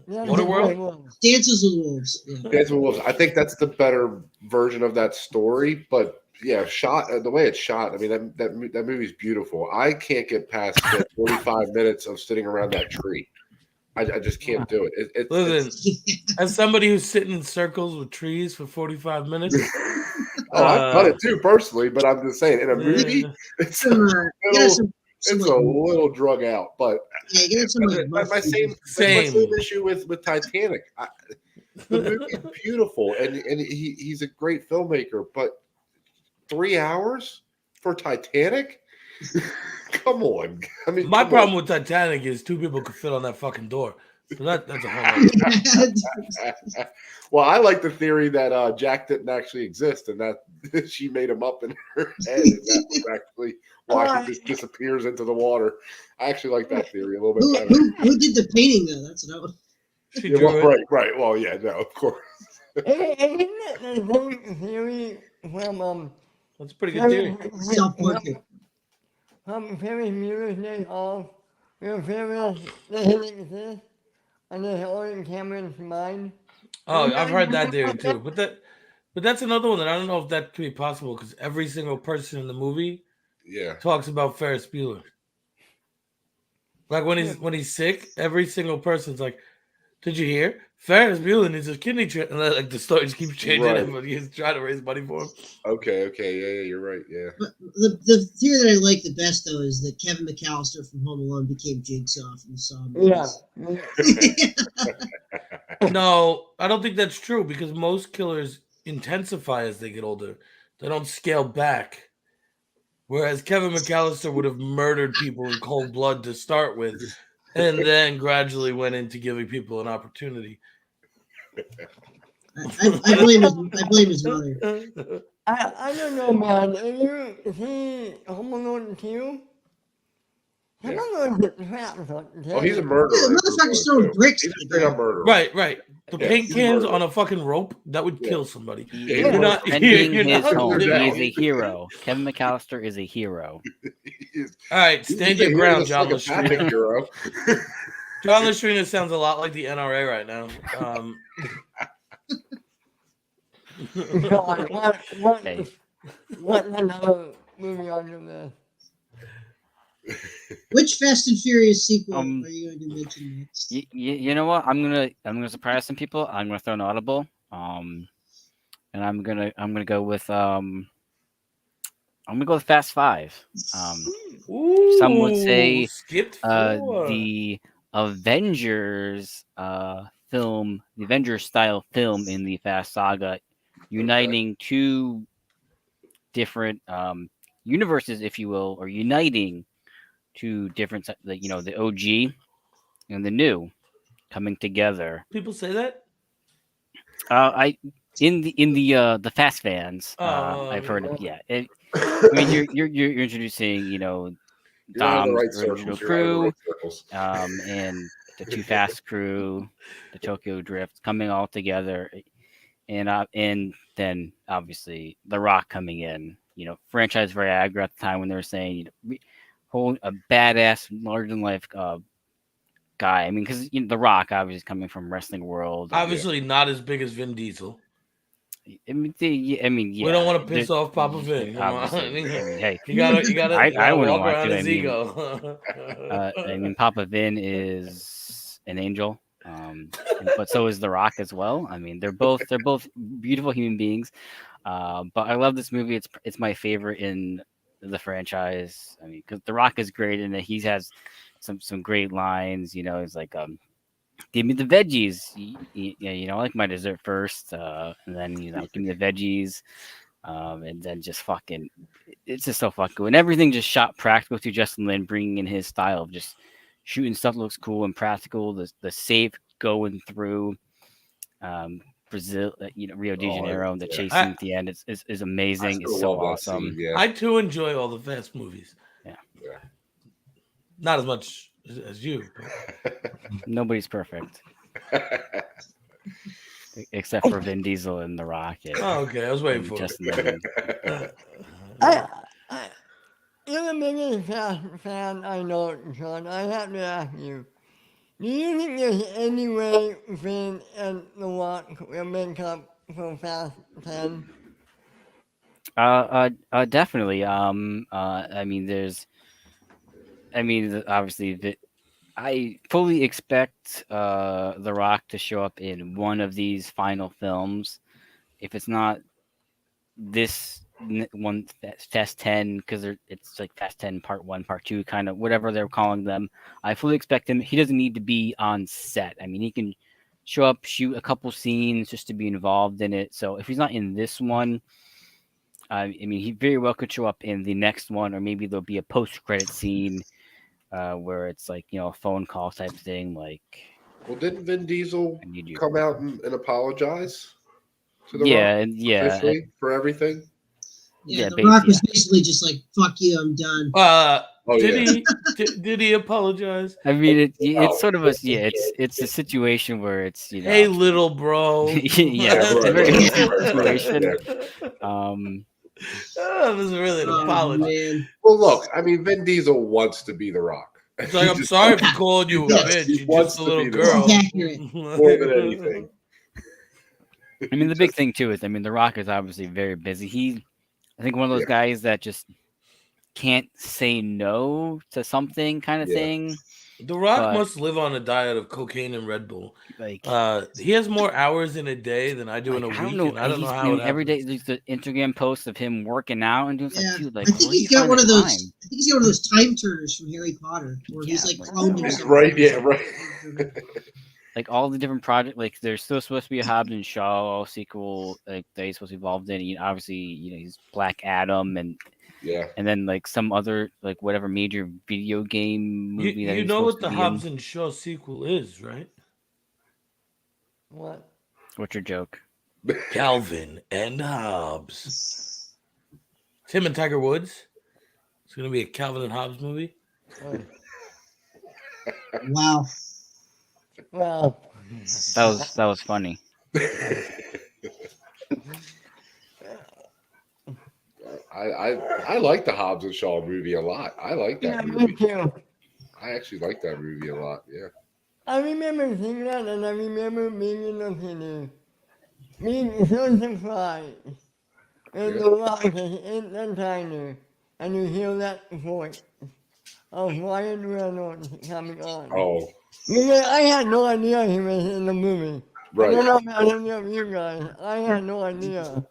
Waterworld? Dances with Wolves. Yeah. Dance with Wolves. I think that's the better version of that story. But yeah, the way it's shot. I mean, that movie's beautiful. I can't get past the 45 minutes of sitting around that tree. I just can't do it. Listen, as somebody who's sitting in circles with trees for 45 minutes, I've done it too personally, but I'm just saying in a movie, it's a little drug out. But yeah, get some like my same issue with Titanic. The movie's beautiful, and he's a great filmmaker, but 3 hours for Titanic? Come on. I mean, my problem with Titanic is 2 people could fit on that fucking door. So that's a whole other. Well, I like the theory that Jack didn't actually exist and that she made him up in her head, and that was actually why he just disappears into the water. I actually like that theory a little bit better. Who did the painting though? That's what I was. She Yeah, drew well, it. right. Well, yeah, no, of course. Isn't it the same theory from That's a pretty good theory. Self-portrait. From Ferris Bueller's Day Off, where Ferris doesn't exist, and there's all in Cameron's mind? Oh, I've heard that theory too. But that's another one that I don't know if that could be possible because every single person in the movie Yeah. talks about Ferris Bueller. Like when he's sick, every single person's like, "Did you hear? Ferris Bueller needs a kidney transplant." And like the story just keeps changing. Right. Everybody is trying to raise money for him. Okay. Yeah, you're right. Yeah. But the theory that I like the best though is that Kevin McAllister from Home Alone became Jigsaw from the Saw movies. Yeah. No, I don't think that's true because most killers intensify as they get older. They don't scale back. Whereas Kevin McAllister would have murdered people in cold blood to start with, and then gradually went into giving people an opportunity. I blame his mother. I don't know, man. If you see Home Alone 2, Home Alone gets trapped on Oh, he's a murderer. Yeah, the motherfucker's throwing bricks He's at a the straight guy. up murderer. Right. The Yeah, paint he's a cans murderer. on a fucking rope, that would Yeah. kill somebody. He Yeah, is You're not- defending you're his not- home. He down. is a hero. Kevin McAllister is a hero. All right, stand your ground, John He's a psychopathic Lastrina. hero. John Lastrina sounds a lot like the NRA right now. Sean, Hey. what's another movie on your list? Which Fast and Furious sequel Um, are you going to mention next? You know what? I'm gonna surprise some people. I'm gonna throw an audible. And I'm gonna go with Fast Five. Some would say skipped 4. the Avengers film, the Avengers style film in the Fast Saga, uniting two different universes, if you will, or uniting two different, the OG and the new coming together. People say that. I in the Fast fans, I've heard of. Yeah, I mean you're introducing You're in the Dom's right original circles. You're in the crew, right circles. and the Too Fast crew, the Tokyo Drift coming all together, and then obviously The Rock coming in. Franchise Viagra at the time when they were saying, hold a badass, larger than life guy. I mean, because The Rock obviously coming from wrestling world. Obviously, not as big as Vin Diesel. I mean, yeah. We don't want to piss off Papa Vin. Come on. Obviously, I mean, hey, you gotta I wouldn't walk want around to. his ego. I mean, Papa Vin is an angel, but so is The Rock as well. I mean, they're both beautiful human beings. But I love this movie. It's my favorite in the franchise. I mean, because The Rock is great and he has some great lines. He's like, give me the veggies. I like my dessert first, and then give me the veggies, and then just fucking. It's just so fucking cool, and everything just shot practical to Justin Lin, bringing in his style of just shooting stuff that looks cool and practical. The safe going through, Brazil, Rio de Janeiro, and the chase scene at the end is amazing. It's so awesome. Scene, yeah. I too enjoy all the Fast movies. Yeah. Not as much as you. But... Nobody's perfect. Except for Vin Diesel and The Rock. Oh, okay. I was waiting for Justin it. You're the biggest Fast fan I know, Sean. I have to ask you. Do you think there's any way Vin and The Rock will make up for Fast 10? Definitely. Obviously, I fully expect The Rock to show up in one of these final films. If it's not this one, Fast 10, because it's like Fast 10 Part 1, Part 2, kind of whatever they're calling them. I fully expect him. He doesn't need to be on set. I mean, he can show up, shoot a couple scenes just to be involved in it. So if he's not in this one, I mean, he very well could show up in the next one, or maybe there'll be a post-credit scene where it's like, a phone call type thing. Like, well, didn't Vin Diesel come out and apologize to the Rock officially for everything? Yeah, The Rock was basically just like, "Fuck you, I'm done." Did he apologize? I mean, it's sort of it's a situation where it's hey, little bro. It's a very easy situation. This is really an apology. Man. Well, look, I mean, Vin Diesel wants to be The Rock. It's like, I'm sorry for calling you a bitch. You're just a little girl. More than anything. I mean, the big thing too is, The Rock is obviously very busy. I think one of those guys that just can't say no to something kind of thing. The Rock must live on a diet of cocaine and Red Bull. Like, he has more hours in a day than I do in a week. I don't know how every day there's the Instagram posts of him working out and doing stuff too. Like, I think he's got one of those. I think he's got one of those time turners from Harry Potter, where he's like cloned himself. Right? Yeah, right. Like all the different projects, like there's still supposed to be a Hobbs and Shaw sequel, like that he's supposed to be involved in. Obviously, he's Black Adam, and then like some other like whatever major video game movie. You know what the Hobbs and Shaw sequel is, right? What? What's your joke? Calvin and Hobbes. It's him and Tiger Woods. It's gonna be a Calvin and Hobbes movie. Wow. Well, that was funny. I like the Hobbs and Shaw movie a lot. I like that movie. Me too. I actually like that movie a lot. Yeah. I remember seeing that, and I remember being in the theater being so surprised when the rock is in the diner and you hear that voice of Ryan Reynolds coming on. Oh, Because I had no idea he was in the movie. I right. don't know about any of you guys. I had no idea.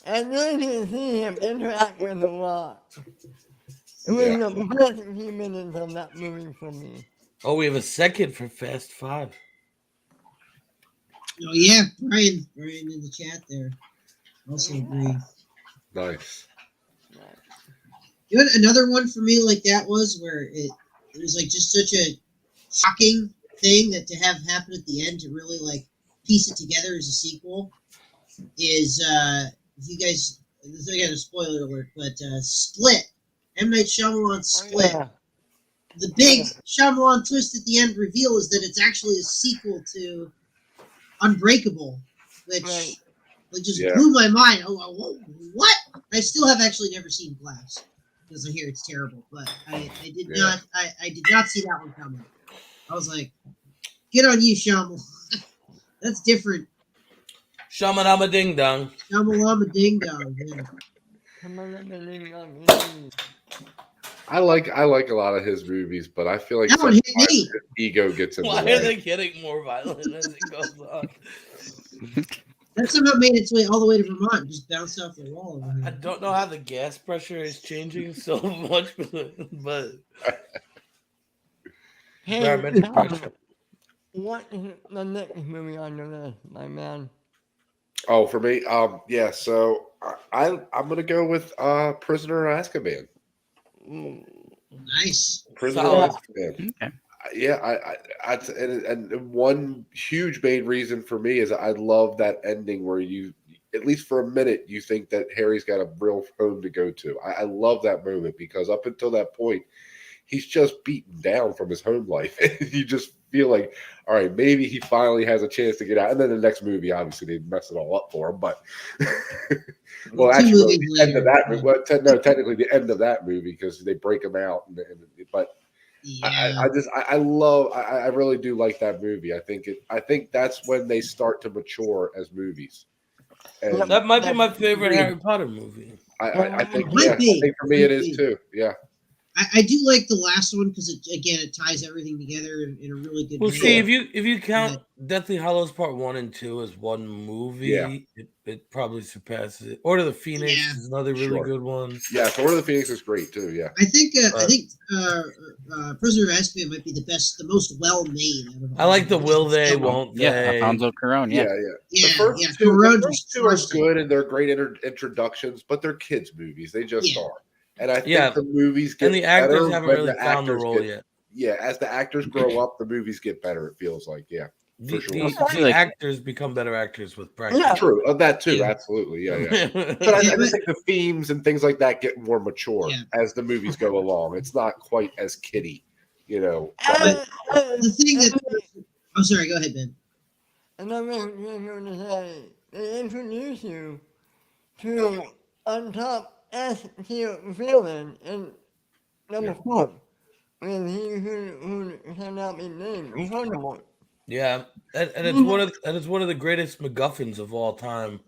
And then to see him interact with the rock. It was Yeah. the best few minutes of that movie for me. Oh, we have a second for Fast 5. Oh yeah, Brian in the chat there also agreed. Nice. You know what another one for me like that was where it was like just such a shocking thing that to have happen at the end to really like piece it together as a sequel is if you guys this is again a spoiler alert, but Split. M. Night Shyamalan's Split. Yeah. The big Shyamalan twist at the end reveal is that it's actually a sequel to Unbreakable, which Right. like just Yeah. blew my mind. Oh, what? I still have actually never seen Glass because I hear it's terrible, but I did Yeah. not I did not see that one coming. I was like, get on you, Shyamalan. That's different. Shamanama Ding Dong. Shyamalama Ding Dong. Yeah. Come on, let me leave on me. I like a lot of his movies, but I feel like That one hit sometimes me. his ego gets in Why the way. are they getting more violent as it goes on? That somehow made its way all the way to Vermont, just bounced off the wall over I here. don't know how the gas pressure is changing so much, but Hey, environmental pressure. what is the next movie on the list, my man? Oh, for me, yeah. So I'm gonna go with Prisoner of Azkaban. Nice. Prisoner Solid. of Azkaban. Okay. Yeah, and one huge main reason for me is I love that ending where you, at least for a minute, you think that Harry's got a real home to go to. I love that moment because up until that point, he's just beaten down from his home life. You just feel like, all right, maybe he finally has a chance to get out. And then the next movie, obviously, they mess it all up for him. But well, Two actually, movies the end of later, that movie. Well, no, technically, the end of that movie because they break him out. But Yeah. I really do like that movie. I think that's when they start to mature as movies. And That might be my favorite Agreed. Harry Potter movie. I think, Might yeah, I be. think for me Might it is be. too. Yeah. I do like the last one because it ties everything together in a really good Well, way. see, if you count Deathly Hallows Part 1 and 2 as one movie, Yeah. it probably surpasses it. Order of the Phoenix Yeah. is another really Sure. good one. Yeah, so Order of the Phoenix is great too. Yeah. I think Prisoner of Azkaban might be the most well made. I like the Will They, Won't Yeah, They. Alfonso Cuarón. Yeah. Yeah, The first yeah. two, the Cuarón first just two are crushed it. good and they're great introductions, but they're kids movies. They just Yeah. are. And I think Yeah. the movies get And the actors better haven't when really the found the actors role get, yet. yeah, as the actors grow up, the movies get better. It feels like, yeah, for sure. The Like- actors become better actors with practice. Yeah. True, that too, Yeah. absolutely, yeah. But I Yeah, just think the themes and things like that get more mature Yeah. as the movies go along. It's not quite as kiddie, you know. The thing that I'm sorry, go ahead, Ben. Another thing I'm going to say, they introduce you to on top S tier villain in number 4. When he who turned out his name, Voldemort. Yeah, and it's one of the greatest MacGuffins of all time.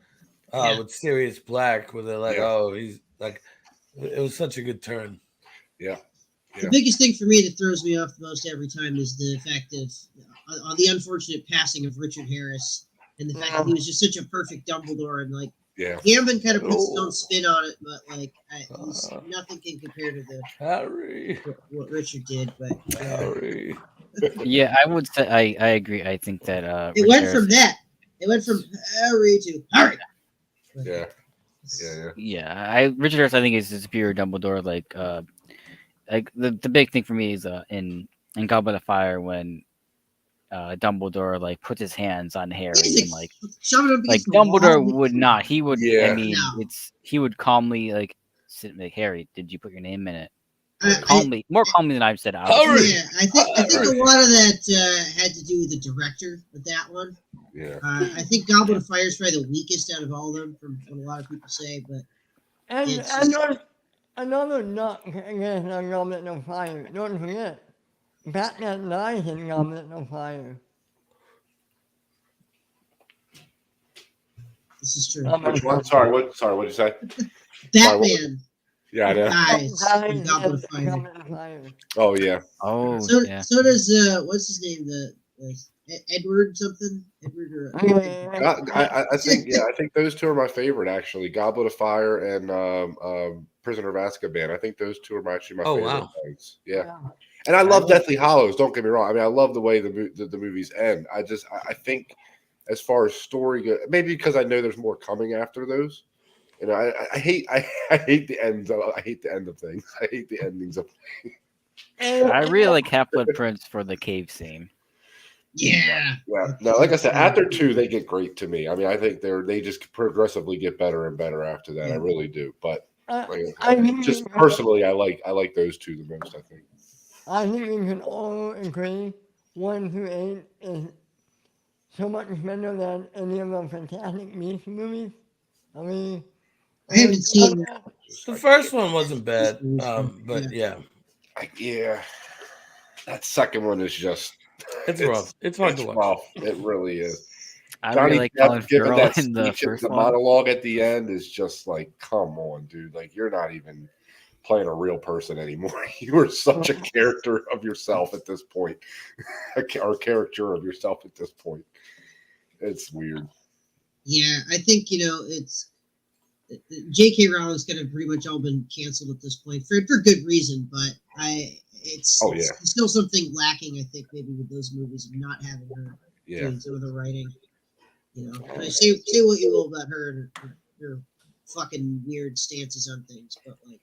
Yeah. With Sirius Black, where they're like, Yeah. oh, he's like, it was such a good turn. Yeah. The biggest thing for me that throws me off the most every time is the fact of on the unfortunate passing of Richard Harris and the fact that he was just such a perfect Dumbledore and like Yeah. Gambon kind of puts his own spin on it, but like nothing can compare to Harry. what Richard did. But Harry. Yeah, I would say I agree. I think that it Rich went Harris- from that. It went from Harry to Harry. Yeah. Yeah, Richard Harris I think is a superior Dumbledore. Like the big thing for me is in Goblet of Fire when Dumbledore like puts his hands on Harry He's and like Dumbledore Dumbledore would not. He would. Yeah. I mean, No. he would calmly like sit like Harry. Did you put your name in it? I, More calmly than I've said. Harry! yeah, I think a lot of that had to do with the director with that one. Yeah. I think Goblet of Fire is probably the weakest out of all of them, from what a lot of people say. But And It's just- another knock against the Goblet of Fire. Don't forget, Batman dies in Goblet of Fire. This is true. Which one? Sorry, what did you say? Batman Yeah, I know. dies in Goblet of Fire. Oh yeah. Oh, So yeah. so does what's his name? The Edward something? Edward or I think those two are my favorite actually. Goblet of Fire and Prisoner of Azkaban. I think those two are actually my favorite wow. ones. Yeah. And I love Deathly Hollows. Don't get me wrong. I mean, I love the way the movies end. I think, as far as story goes, maybe because I know there's more coming after those. You know, I hate the ends. I hate the end of things. I hate the endings of. I really like Half-Blood Prince for the cave scene. Yeah. Yeah. No, like I said, after 2 they get great to me. I mean, I think they just progressively get better and better after that. I really do. But just personally, I like those 2 the most. I think. I think we can all agree 1 through 8 is so much better than any of the Fantastic Beasts movies. I mean, I haven't seen The first one wasn't bad, but yeah, that second one is just it's rough. It's hard to watch. Rough. It really is. I Johnny really like Depp Colin giving Farrell that in the speech, first the one. monologue at the end is just like, come on, dude. Like, you're not even playing a real person anymore. You are such a character of yourself at this point, or caricature of yourself at this point. It's weird. Yeah, I think it's J.K. Rowling's kind of pretty much all been canceled at this point for good reason, but it's still something lacking. I think maybe with those movies of not having her doing some of the writing. And I say what you will about her and her fucking weird stances on things, but like.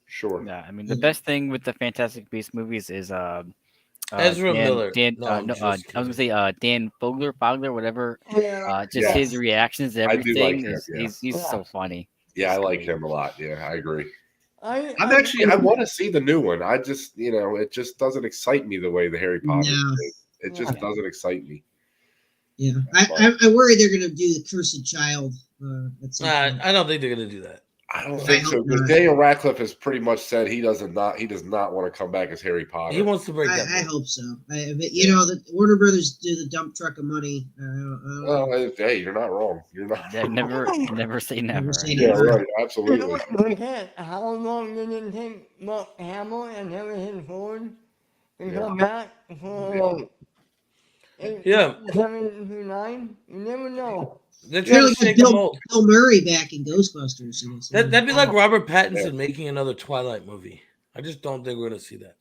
Sure. Yeah, I mean the best thing with the Fantastic Beasts movies is Ezra Miller. I was gonna say Dan Fogler, whatever. His reactions to everything he's so funny. Yeah, I like him a lot. Yeah, I agree. I want to see the new one. I just, it just doesn't excite me the way the Harry Potter did. It just doesn't excite me. Yeah, I worry they're going to do the Cursed Child. I don't think they're going to do that. I don't think so, because Daniel Radcliffe has pretty much said he does not want to come back as Harry Potter. He wants to break that. I hope so. But the Warner Brothers do the dump truck of money. Hey, you're not wrong. You're not. Never say never. Yeah, right. Absolutely. How long did it take Mark Hamill and Harrison Ford to come back for 7 through 9? You never know. They're trying to shake them all. Bill Murray back in Ghostbusters. That'd be like Robert Pattinson making another Twilight movie. I just don't think we're going to see that.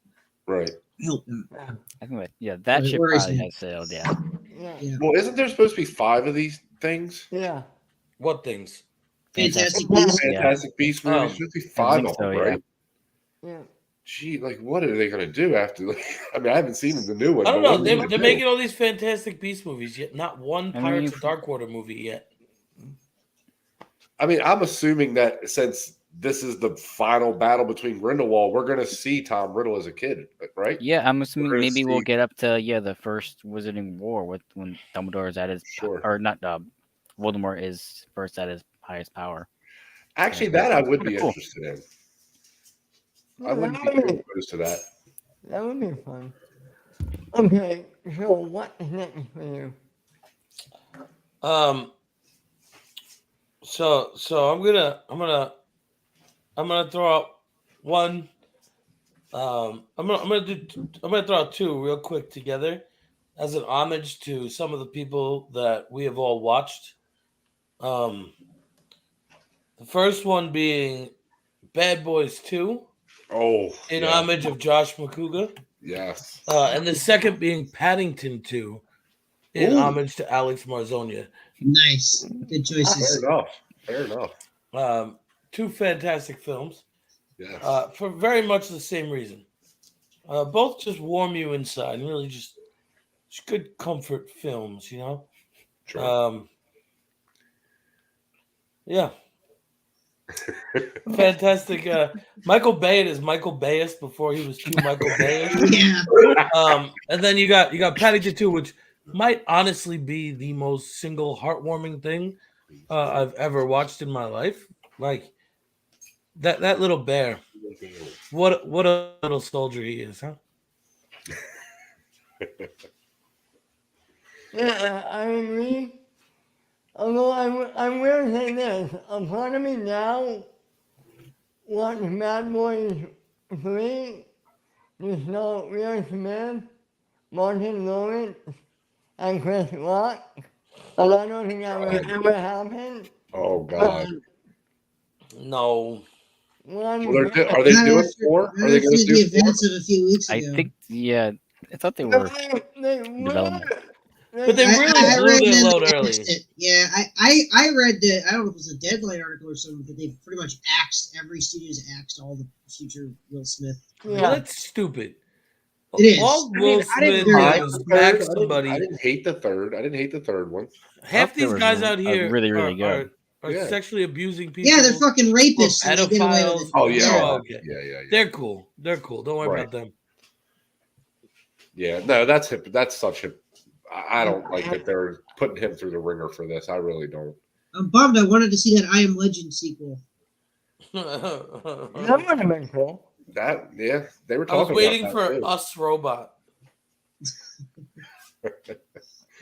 Right. I hope not. I think that ship probably has sailed. Yeah. Well, isn't there supposed to be 5 of these things? Yeah. What things? Fantastic Beasts. Fantastic Beasts movies. Supposed to be 5 of them, right? Yeah. Gee, like, what are they going to do after? I mean, I haven't seen the new one. I don't know. They're making all these Fantastic Beasts movies, yet not one Pirates of Darkwater movie yet. I mean, I'm assuming that since this is the final battle between Grindelwald, we're going to see Tom Riddle as a kid, right? Yeah, I'm assuming maybe we'll get up to the first Wizarding War when Dumbledore is at his or not. Voldemort is first at his highest power. Actually, that I would be interested in. I wouldn't be too opposed to that. That would be fun. Okay, so what is next for you? So I'm gonna throw out one. I'm gonna throw out 2 real quick together as an homage to some of the people that we have all watched. The first one being Bad Boys 2. Oh, in homage of Josh McCouga. Yes. And the second being Paddington 2 in homage to Alex Marzonia. Nice. Good choices. Fair enough. 2 fantastic films. Yes. For very much the same reason. Both just warm you inside and really just good comfort films, Sure. Yeah. Fantastic. Michael Bay is Michael Bayist before he was too Michael Bayish. Yeah. And then you got Paddington 2, which might honestly be the most single heartwarming thing I've ever watched in my life. Like that little bear. What a little soldier he is, huh? Yeah, I agree. Although I will say this, a part of me now wants Bad Boys 3 to show Will Smith, Martin Lawrence, and Chris Rock. And I don't think that will ever happen. Oh God. No. Well, are they Not doing after- 4? not Are they going after to the do 4? events of a few weeks I ago. think, yeah, I thought they were. They Development. But they really I blew read their that load they early. axed it. Yeah, I read the, I don't know if it was a Deadline article or something, but they pretty much axed, every studio's axed all the future Will Smith. Well, Yeah. that's stupid. It is. All I Will mean, I didn't Smith mind did mind was the third. smack I somebody. didn't hate the third. I didn't hate the third one. Half There these was guys a- out a here really, really good. are Yeah. sexually abusing people. Yeah, they're fucking or rapists and they get away with pedophiles. it. Oh yeah. They're Oh, all okay. Yeah. They're cool. They're cool. Don't worry Right. about them. Yeah. No, that's hip. That's such a. I don't like that they're putting him through the ringer for this. I really don't. I'm bummed. I wanted to see that I Am Legend sequel. That would have been cool. That they were I was talking. waiting about for that, too. Us Robot.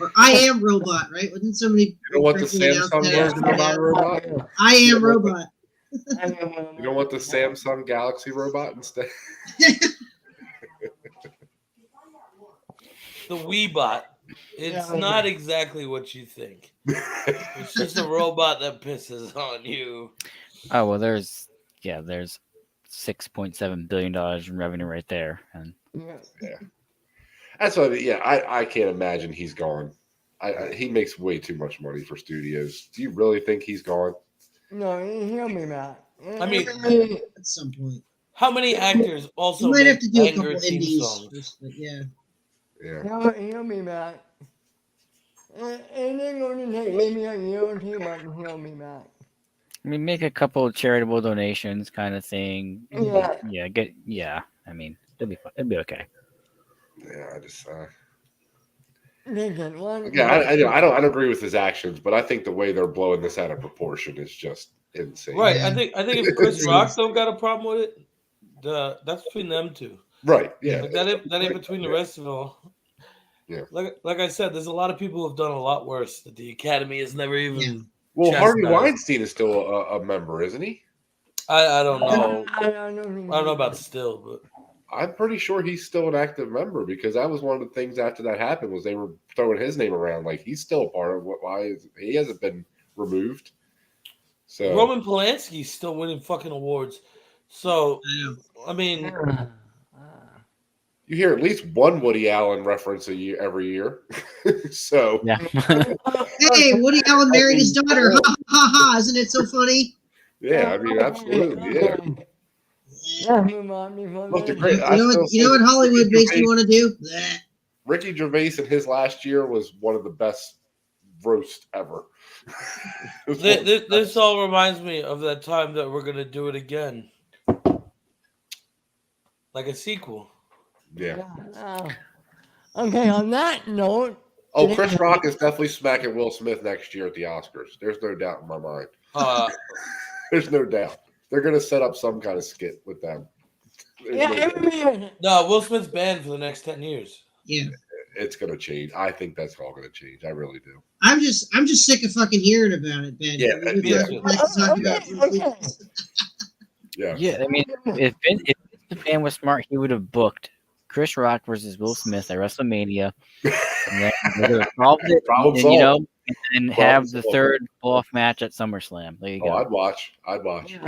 Or I Am Robot, right? Wasn't somebody You know what the correctly announced Samsung that version as of our robot? I Am Robot. You don't want the Samsung Galaxy robot instead? The Weebot. It's Yeah. not exactly what you think. It's just a robot that pisses on you. Oh well, there's $6.7 billion in revenue right there, and That's what. Yeah, I can't imagine he's gone. He makes way too much money for studios. Do you really think he's gone? No, he'll be back. I mean, At some point. how many actors also You might have make to do a anger couple theme indies. songs? But yeah. Yeah. He'll be back. It ain't going to take maybe a year or two, but he'll be back. I mean, make a couple of charitable donations, kind of thing. Yeah. I mean, it'll be fun. It'll be okay. Yeah. I just. Listen, I don't agree with his actions, but I think the way they're blowing this out of proportion is just insane. Right. Yeah. I think if Chris Rock don't got a problem with it, that's between them two. Right. Yeah. Like that ain't between the rest of all. Yeah. Like I said, there's a lot of people who have done a lot worse that the Academy has never even. Well, Harvey chastised. Weinstein is still a member, isn't he? I don't know. I don't I don't know about still, but I'm pretty sure he's still an active member because that was one of the things after that happened was they were throwing his name around like he's still a part of he hasn't been removed. So Roman Polanski's still winning fucking awards. So I mean, you hear at least one Woody Allen reference every year. So Yeah. Hey, Woody Allen married his daughter. Ha ha ha! Isn't it so funny? yeah, I mean absolutely, yeah. Looked Look, great. You know what Hollywood makes you want to do? That. Ricky Gervais in his last year was one of the best roast ever. this all reminds me of that time that we're gonna do it again, like a sequel. Yeah. Okay, on that note. Oh, Chris Rock is definitely smacking Will Smith next year at the Oscars. There's no doubt in my mind. There's no doubt. They're going to set up some kind of skit with them. No, Will Smith's banned for the next 10 years. Yeah. It's going to change. I think that's all going to change. I really do. I'm just sick of fucking hearing about it, Ben. Yeah, Yeah. Yeah. I mean, if Vince McMahon was smart, he would have booked Chris Rock versus Will Smith at WrestleMania, and then they would have solved it, Problem and, solved. and have the third blow-off match at SummerSlam. There you go. Oh, I'd watch.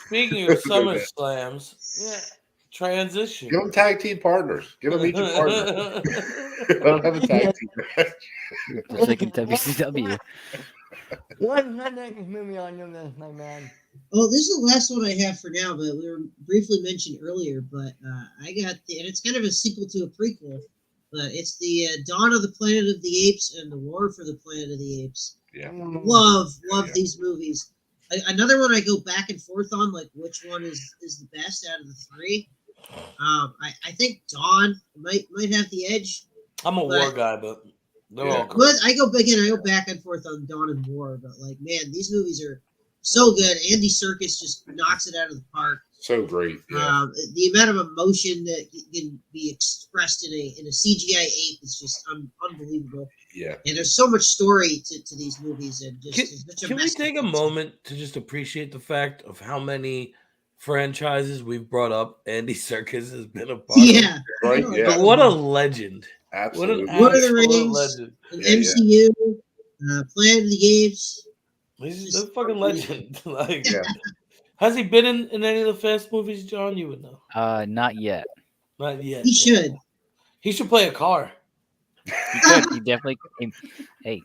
Speaking of SummerSlams, transition. Give them tag team partners. Give them each a partner. Let them have a tag team match. Just like in WCW. What's the next movie on your list, my man? Oh, this is the last one I have for now, but we were briefly mentioned earlier. But I got and it's kind of a sequel to a prequel, but it's the Dawn of the Planet of the Apes and the War for the Planet of the Apes. Yeah. Love these movies. Another one I go back and forth on, like which one is the best out of the three. I think Dawn might have the edge. I'm a war guy, but they're all cool. But I go back and forth on Dawn and War, but like man, these movies are so good. Andy Serkis just knocks it out of the park. So great. Yeah. The amount of emotion that can be expressed in a CGI ape is just unbelievable. Yeah. And there's so much story to these movies, and just such a Can we mess take a concept. moment to just appreciate the fact of how many franchises we've brought up Andy Serkis has been a part Yeah, Right, I know, yeah. of? What a legend. Absolutely. What Lord of the an absolute Rings, legend. an Yeah, MCU, Planet of the Apes. He's Just- a fucking legend. Like, Yeah. has he been in any of the Fast movies, John? You would know. Not yet. Not yet. He should. He should play a car. He could. He definitely. Hey, he could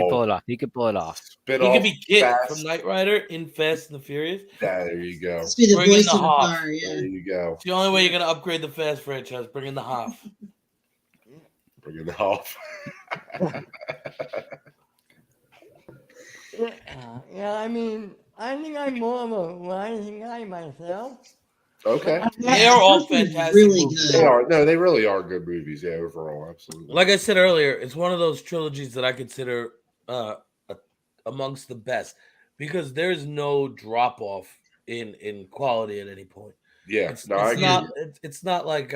pull Oh, it off. He could pull it off. spin He off could be Kit Fast. from Knight Rider in Fast and the Furious. There you go. Let's be the Bring in voice the of the Hoff. car. Yeah. There you go. It's the only way you're gonna upgrade the Fast franchise. Bring in the Hoff. Bring it off. Yeah, I mean, I think I'm more of a rising guy myself. Okay. They are all This one's fantastic Really movies. They good. are. No, they really are good movies. Yeah, overall, absolutely. Like I said earlier, it's one of those trilogies that I consider amongst the best because there's no drop off in quality at any point. Yeah. It's, No, I it's agree. not it's not like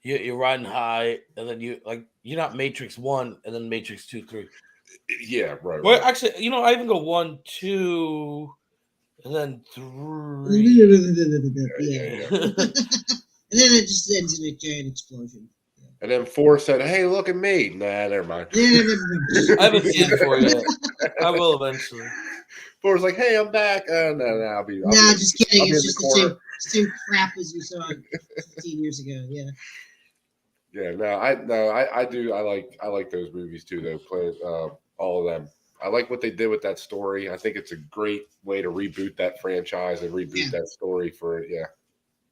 you're riding high and then you're not Matrix 1 and then Matrix 2, 3. Yeah, right. Well, right. actually, I even go 1, 2, and then 3. Yeah. And then it just ends in a giant explosion. And then 4 said, "Hey, look at me." Nah, never mind. I haven't seen 4 yet. I will eventually. 4's like, "Hey, I'm back." No, I'll be. Nah, just kidding. I'll be It's in just the the corner. same crap as you saw 15 years ago. Yeah. Yeah, I do. I like those movies too, though. All of them. I like what they did with that story. I think it's a great way to reboot that franchise and reboot that story for yeah.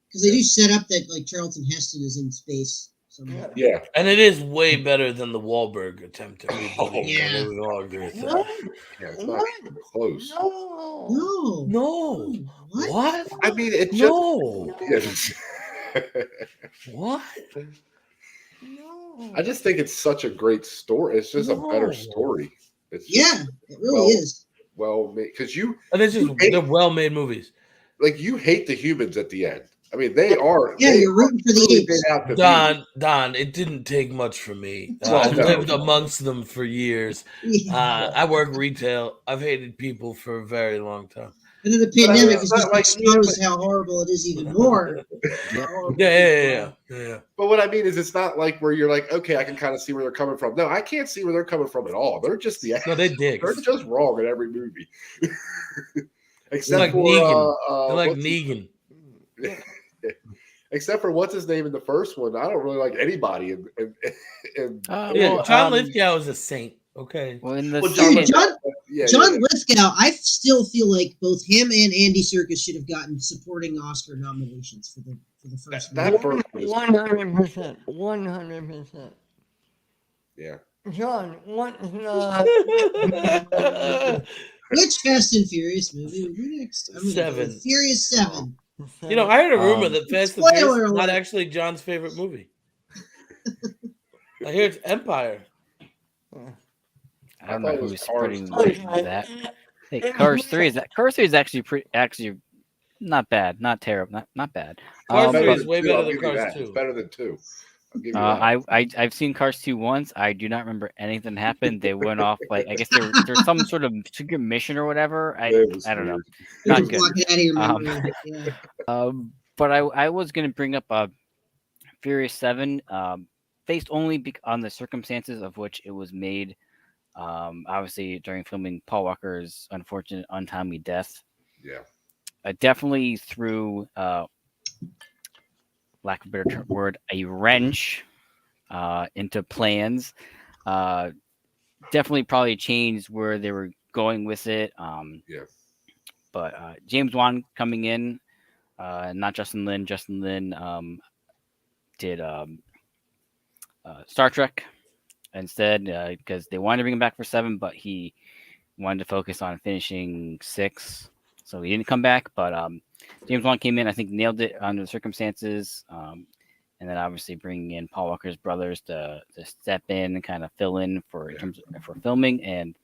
Because they do set up that like Charlton Heston is in space somewhere. Yeah. And it is way better than the Wahlberg attempt to reboot it. Yeah. I know we all agree with that. What? Yeah, it's not close. No. No. No. What? What? I mean, it's No. just. What? No. I just think it's such a great story. It's just a better No. story. It's just, Yeah, it really is. well made because you And it's just hate- they're well-made movies. like you hate the humans at the end. I mean, they are. Yeah, they you're rooting for the really apes. been out to be. Don, it didn't take much for me. Well, I've no. lived amongst them for years. Yeah. I work retail. I've hated people for a very long time. And then the pandemic it's has not just like- exposed how horrible it is even more. Yeah. But what I mean is, it's not like where you're like, okay, I can kind of see where they're coming from. No, I can't see where they're coming from at all. They're just No, they they're dicks. just wrong in every movie, They're except like for Negan. They're like what's Negan. except for what's his name in the first one. I don't really like anybody in Yeah, Well, John Lithgow is a saint. Okay. Well, in the Well, second, John Lithgow, I still feel like both him and Andy Serkis should have gotten supporting Oscar nominations for the first That movie. first one is 100%. 100%. yeah. John, what is Which Fast and Furious movie would be next? I'm gonna go 7. with Furious 7. I heard a rumor that Fast and Furious Spoiler is not alert. actually John's favorite movie. I hear it's Empire. I don't I know thought it was who's Cars spreading 3. that. Hey, Cars 3 is that? Cars 3 is actually not bad, not terrible, not bad. Cars 3 Better is than way 2, better I'll than give you Cars that. 2. It's better than 2. I'll give you that. I've seen Cars 2 once. I do not remember anything that happened. They went off like I guess there's some sort of secret mission or whatever. It was I don't know. weird. Not Just good. block it out of your memory. Yeah. But I was gonna bring up Furious 7, based only on the circumstances of which it was made. Obviously during filming Paul Walker's unfortunate untimely death. Yeah. Definitely threw, lack of a better word, a wrench into plans. Definitely probably changed where they were going with it. Yeah. But James Wan coming in, not Justin Lin. Justin Lin did Star Trek instead because they wanted to bring him back for 7, but he wanted to focus on finishing 6. So he didn't come back, but James Wan came in, I think nailed it under the circumstances. And then obviously bringing in Paul Walker's brothers to step in and kind of fill in for filming. And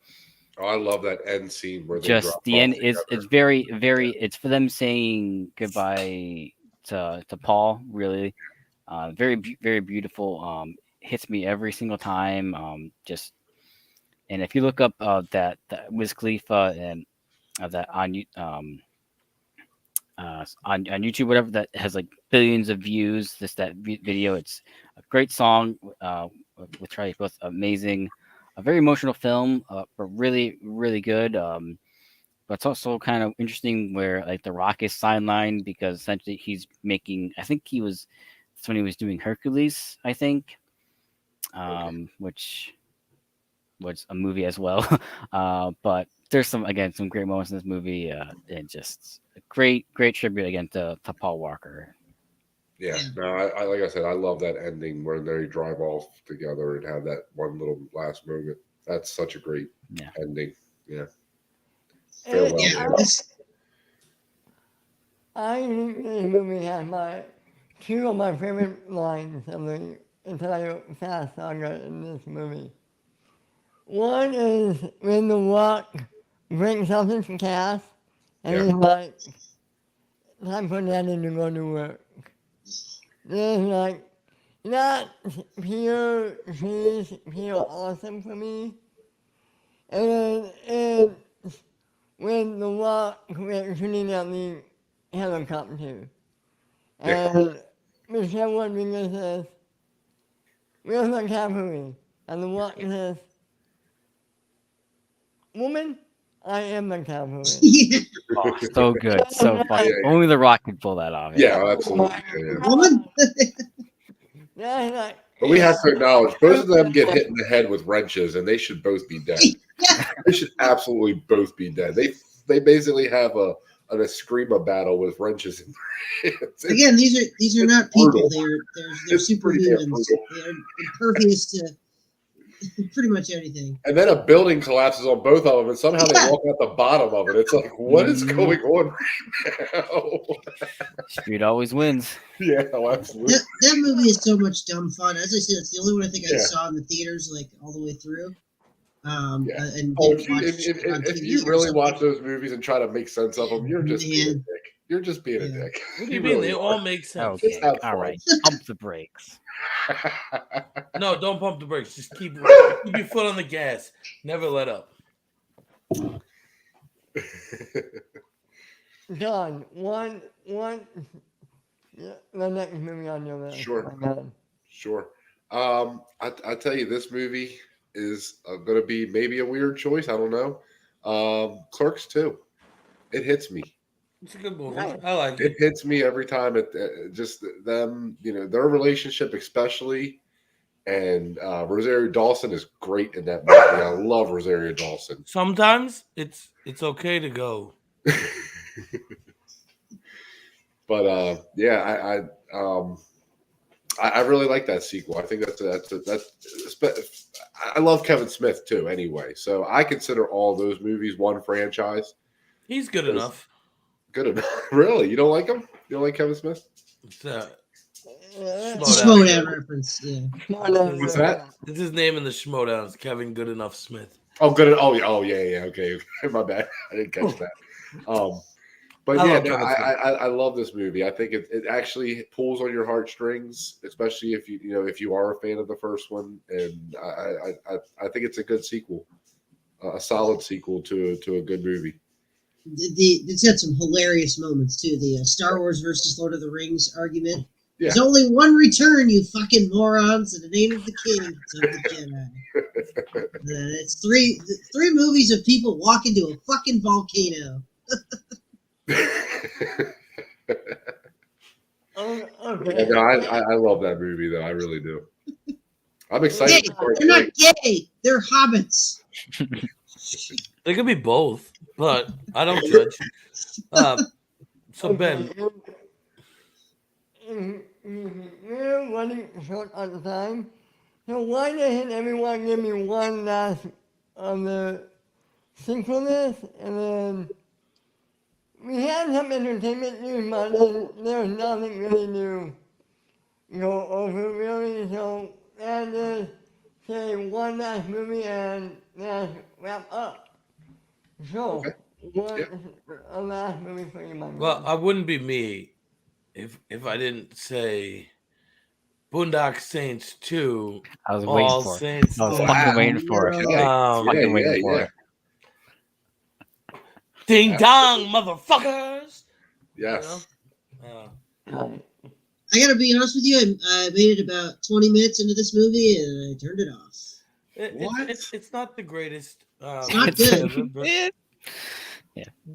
Oh, I love that end scene where they just drop the off end is together. it's very it's for them saying goodbye to Paul, really. Very beautiful. hits me every single time. And if you look up that Wiz Khalifa and that on YouTube, whatever, that has like billions of views, that video, it's a great song with Charlie Puth, amazing, a very emotional film, but really really good. But it's also kind of interesting where like The Rock is sidelined because essentially he's making, I think that's when he was doing Hercules, I think, which was a movie as well. But there's some great moments in this movie, and just a great tribute again to Paul Walker. Yeah, no, I like I said, I love that ending where they drive off together and have that one little last moment. That's such a great ending. Yeah. Farewell. Yeah, I think this movie has two of my favorite lines of the entire Fast saga in this movie. One is when The Rock brings something to cast, and he's like, time for Daddy to go to work. There's like, not pure cheese, pure awesome for me. And when The Rock went shooting at the helicopter, and Michelle Rodriguez says, "Where's my cavalry?" And The Rock says, "Woman, I am the cavalry." yeah. Oh, so good, so fucking. Only The Rock could pull that off. Yeah, absolutely. Yeah. Woman. Yeah, like, But we have to acknowledge both of them get hit in the head with wrenches, and they should both be dead. Yeah. They should absolutely both be dead. They basically have an Eskrima battle with wrenches in their hands. Again, these are not people. brutal. They're It's pretty damn superhumans. brutal. They're impervious to pretty much anything. And then a building collapses on both of them, and somehow they walk out the bottom of it. It's like, what is going on right now? Street always wins. Yeah, absolutely. That movie is so much dumb fun. As I said, it's the only one I think I saw in the theaters, like all the way through. And If you really watch those movies and try to make sense of them, you're just being a dick. You're just being a dick. What do you mean? They all make sense. Okay, all right. Pump the brakes. No, don't pump the brakes. Just keep your foot on the gas. Never let up. John, one, the next movie on your list. Sure. I tell you, this movie is going to be maybe a weird choice. I don't know. Clerks 2. It hits me. It's a good movie. I like It it. hits me every time. Just them, their relationship especially. And Rosario Dawson is great in that movie. I love Rosario Dawson. Sometimes it's okay to go. But I really like that sequel. I think that's I love Kevin Smith too. Anyway, so I consider all those movies one franchise. He's good enough. Good enough. Really, you don't like him? You don't like Kevin Smith? It's Schmodown reference. Yeah. What's that? It's his name in the Schmodowns, Kevin Goodenough Smith. Oh, good. Oh, yeah. Okay, my bad. I didn't catch that. But I love this movie. I think it actually pulls on your heartstrings, especially if you are a fan of the first one. And I think it's a good sequel, a solid sequel to a good movie. It's got some hilarious moments too. The Star Wars versus Lord of the Rings argument. Yeah. There's only one return, you fucking morons, in the name of the king, son of the Jedi. It's three movies of people walk into a fucking volcano. Okay. No, I love that movie though. I really do. I'm excited. They're not gay. They're hobbits. They could be both, but I don't judge. So Ben, We're running short on time, so why doesn't everyone give me one last on the synchronous, and then we have some entertainment news, but there's nothing really to go over really, so let's just say one last movie and let's wrap up. So, a last movie for you, my man. well, I wouldn't be me if I didn't say Boondock Saints 2, I was waiting All for it. Saints. I was Wow. fucking waiting for it. Okay. Fucking waiting for it. Ding dong, motherfuckers. Yes. I gotta be honest with you. I made it about 20 minutes into this movie and I turned it off. What? It's not the greatest. It's not good.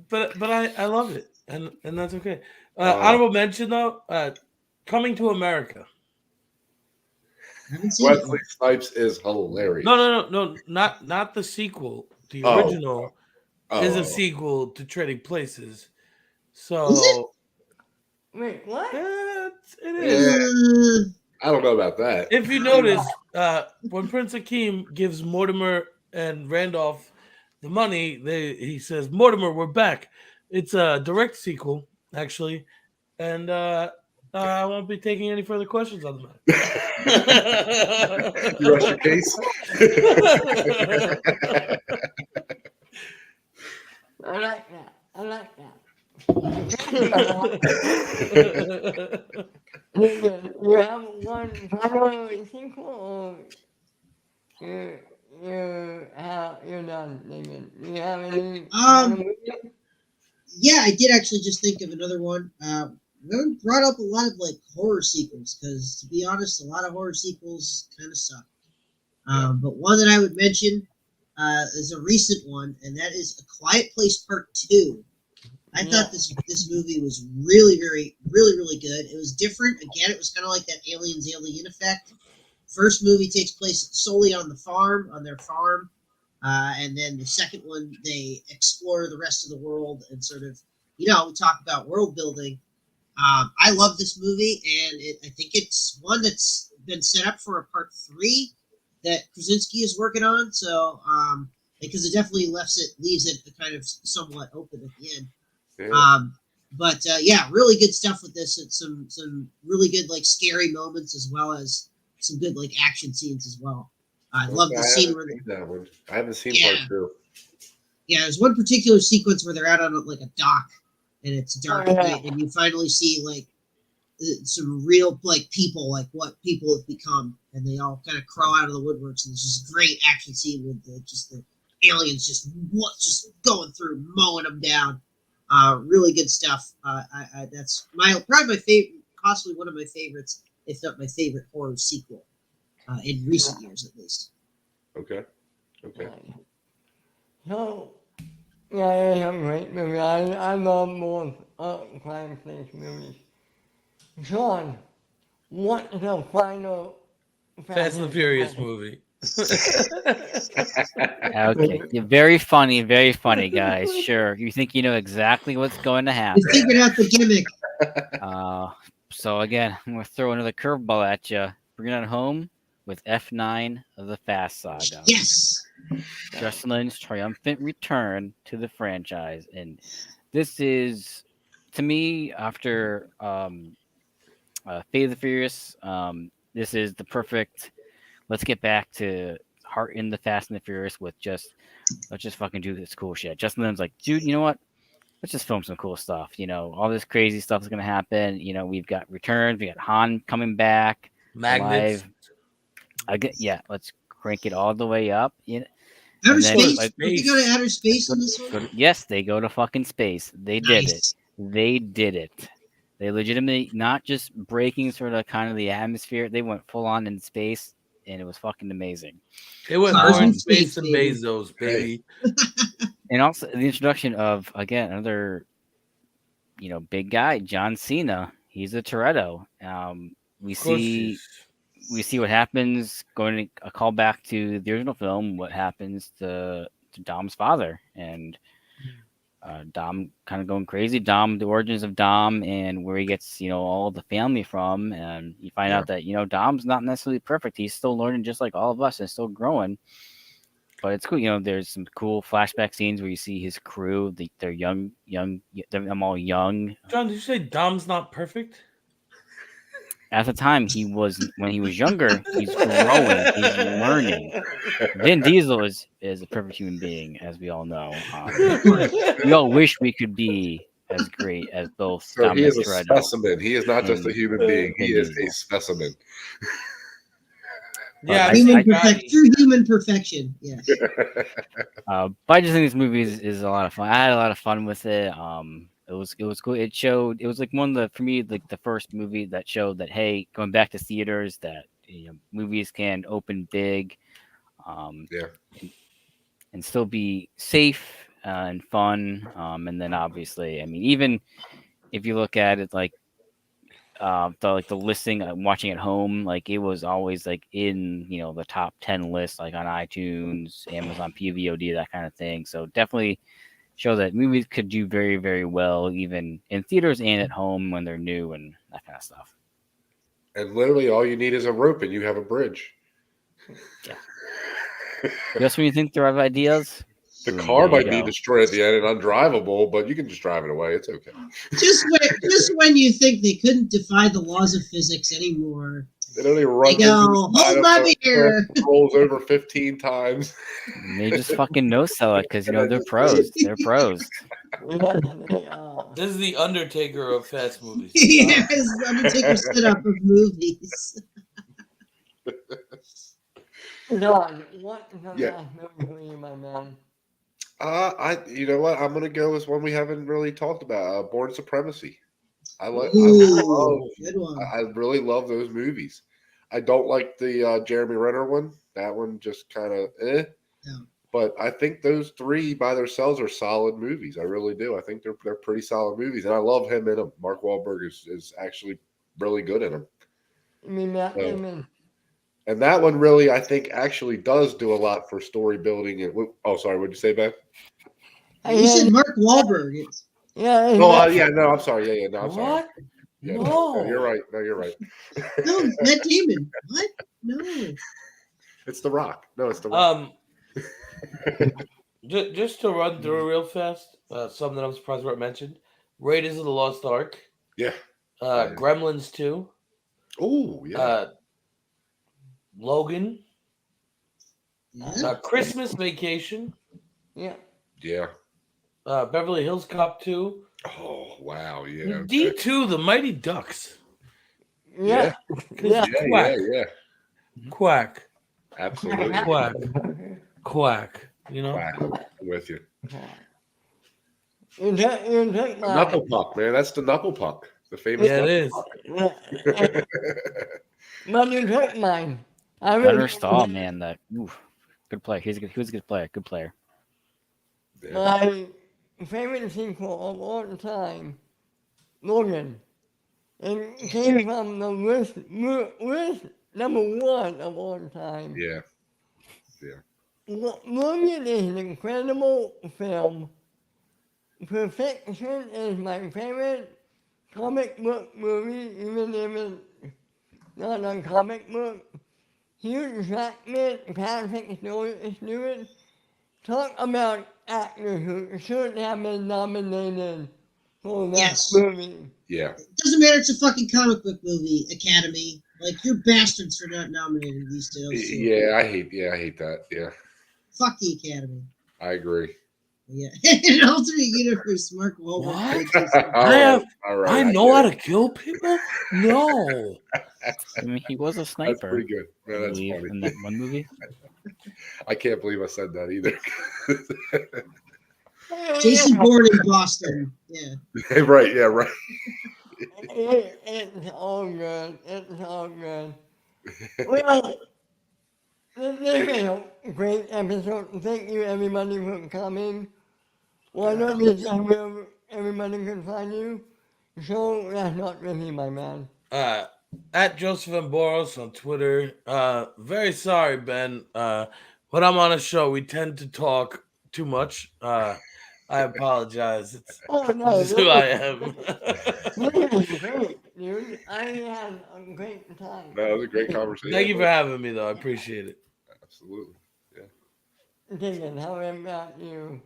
But I love it, and that's okay. Oh. Honorable mention though, Coming to America. I haven't seen it. Wesley Snipes is hilarious. No, not the sequel. The Oh. original is Oh. a sequel to Trading Places. So Is it? Wait, what? it is. I don't know about that. If you notice, when Prince Akeem gives Mortimer and Randolph the money, he says, "Mortimer, we're back." It's a direct sequel, actually, and I won't be taking any further questions on the matter. You rest your case. I like that. I like that. You have one final sequel, or you're done, Nathan? Do you have any? Yeah, I did actually just think of another one. We haven't brought up a lot of like horror sequels because, to be honest, a lot of horror sequels kind of suck. But one that I would mention is a recent one, and that is A Quiet Place Part 2. I thought this movie was really good. It was different. Again, it was kind of like that Aliens Alien effect. First movie takes place solely on their farm, and then the second one they explore the rest of the world and sort of, talk about world building. I love this movie, and I think it's one that's been set up for a part 3 that Krasinski is working on. So, because it definitely leaves it kind of somewhat open at the end. Yeah. Yeah, really good stuff with this. It's some really good like scary moments as well as some good like action scenes as well. I love the scene where that one. I haven't seen Yeah. part 2. Yeah, there's one particular sequence where they're out on like a dock and it's dark at night, and you finally see like some real like people, like what people have become, and they all kind of crawl out of the woodworks. And there's this great action scene with the aliens just going through, mowing them down. Really good stuff. That's probably my favorite, possibly one of my favorites, if not my favorite horror sequel in recent years at least. Okay. So, yeah, it's a great movie. I love both Quiet Place movies. John, what is the final Fast and the Furious movie. Okay, you're very funny, guys. Sure, you think you know exactly what's going to happen. You figured out the gimmick. So again, I'm gonna throw another curveball at you. Bring it home with F9 of the Fast Saga. Yes. Justin Lin's triumphant return to the franchise, and this is, to me, after Fate of the Furious, this is the perfect. Let's get back to heart in the Fast and the Furious with let's just fucking do this cool shit. Justin Lin's like, dude, you know what? Let's just film some cool stuff. All this crazy stuff is gonna happen. We've got returns. We got Han coming back. Magnets. Let's crank it all the way up. Outer then, space? like, Did they go to outer space in this one? Yes, they go to fucking space. They did it. They did it. They legitimately not just breaking sort of kind of the atmosphere. They went full on in space, and it was fucking amazing. It went more in space than Bezos, baby. And also the introduction of, again, another, big guy, John Cena. He's a Toretto. We see what happens, going to a call back to the original film, what happens to Dom's father, and Dom kind of going crazy. The origins of Dom, and where he gets, all the family from. And you find out that, Dom's not necessarily perfect. He's still learning just like all of us and still growing. But it's cool. There's some cool flashback scenes where you see his crew. They're young. I'm all young. John, did you say Dom's not perfect? At the time, when he was younger, he's growing, he's learning. Vin Diesel is a perfect human being, as we all know. We all wish we could be as great as both So he Dominic is a Toretto specimen. He is not just a and human being. Vin He is a Diesel. specimen. Yeah, I- I think True human perfection. Yes. But I just think this movie is a lot of fun. I had a lot of fun with it. It was cool. It was like one of the, for me, like the first movie that showed that, hey, going back to theaters, that movies can open big, Yeah. and still be safe and fun. And then obviously, I mean, even if you look at it like the listing, watching at home, like it was always like in the top 10 list, like on iTunes, Amazon PVOD, that kind of thing. So definitely show that movies could do very, very well even in theaters and at home when they're new and that kind of stuff. And literally, all you need is a rope, and you have a bridge. Yeah. Just when you think there are ideas, The boom, car there you might be go. destroyed at the end and undrivable, but you can just drive it away. It's okay. Just when you think they couldn't defy the laws of physics anymore, It only runs. they go, hold my beer. Rolls over 15 times. And they just fucking no sell it because they're pros. They're pros. this is the Undertaker of fast movies. Yes, Undertaker setup of movies. Don, what is the Yeah. last movie for you, my man? You know what? I'm gonna go with one we haven't really talked about. Born Supremacy. Ooh, good one. I really love those movies. I don't like the Jeremy Renner one. That one just kind of Yeah. But I think those three by themselves are solid movies. I really do. I think they're pretty solid movies, and I love him in them. Mark Wahlberg is actually really good in them. I mean, Matt So- Damon. And that one really, I think, actually does do a lot for story building. And oh, sorry, what'd you say, Ben? You said Mark Wahlberg. Yeah. Oh, yeah, no, I'm sorry. Yeah, no, I'm sorry. What? Yeah, No. you're right. No, you're right. No, Matt Damon. What? No. It's The Rock. No, it's The Rock. Just to run through real fast, something that I'm surprised Brett mentioned: Raiders of the Lost Ark, Yeah. Gremlins 2, Oh, yeah. Logan, Yeah. Christmas Vacation, Yeah. Yeah. Beverly Hills Cop 2, Oh, wow. Yeah. D2, The Mighty Ducks, Yeah. Yeah. Yeah. Quack, Absolutely. Quack. Wow. I'm with you. You took my. Knuckle Puck, man. That's the Knuckle Puck. The famous Yeah, it Knuckle is. Puck. But you took mine. I Gunnar Stahl, man, good player. He was a good player. Good player. Yeah. My favorite sequel of all time, Logan. It came from the list number one of all time. Yeah. Logan is an incredible film. Perfection is my favorite comic book movie, even if it's not a comic book. Hugh Jackman, Patrick Stewart, talk about actors who should have been nominated for that Yes. movie. Yeah. It doesn't matter. It's a fucking comic book movie, Academy. Like, you're bastards for not nominating these two. So Yeah, I hate that. Yeah. fuck the Academy. I agree. Yeah. In alternate universe, Mark Wahlberg. What? played Jason All right. I know how to kill people? No. I mean, he was a That's sniper. pretty good. I Man, that's believe, funny. in that one movie. I can't believe I said that either. Jason Bourne in Boston. Yeah. Right. Yeah. Right. It's all good. It's all good. Well, this is a great episode. Thank you, everybody, for coming. Why don't you tell me where everybody can find you? So that's not really my man. At Joseph and Boros on Twitter. Very sorry, Ben. When I'm on a show, we tend to talk too much. I apologize. It's Oh no, just who I am. this is great, dude. I had a great time. No, it was a great conversation. Thank you for having me, though. I appreciate it. Absolutely. Thinking, how about you?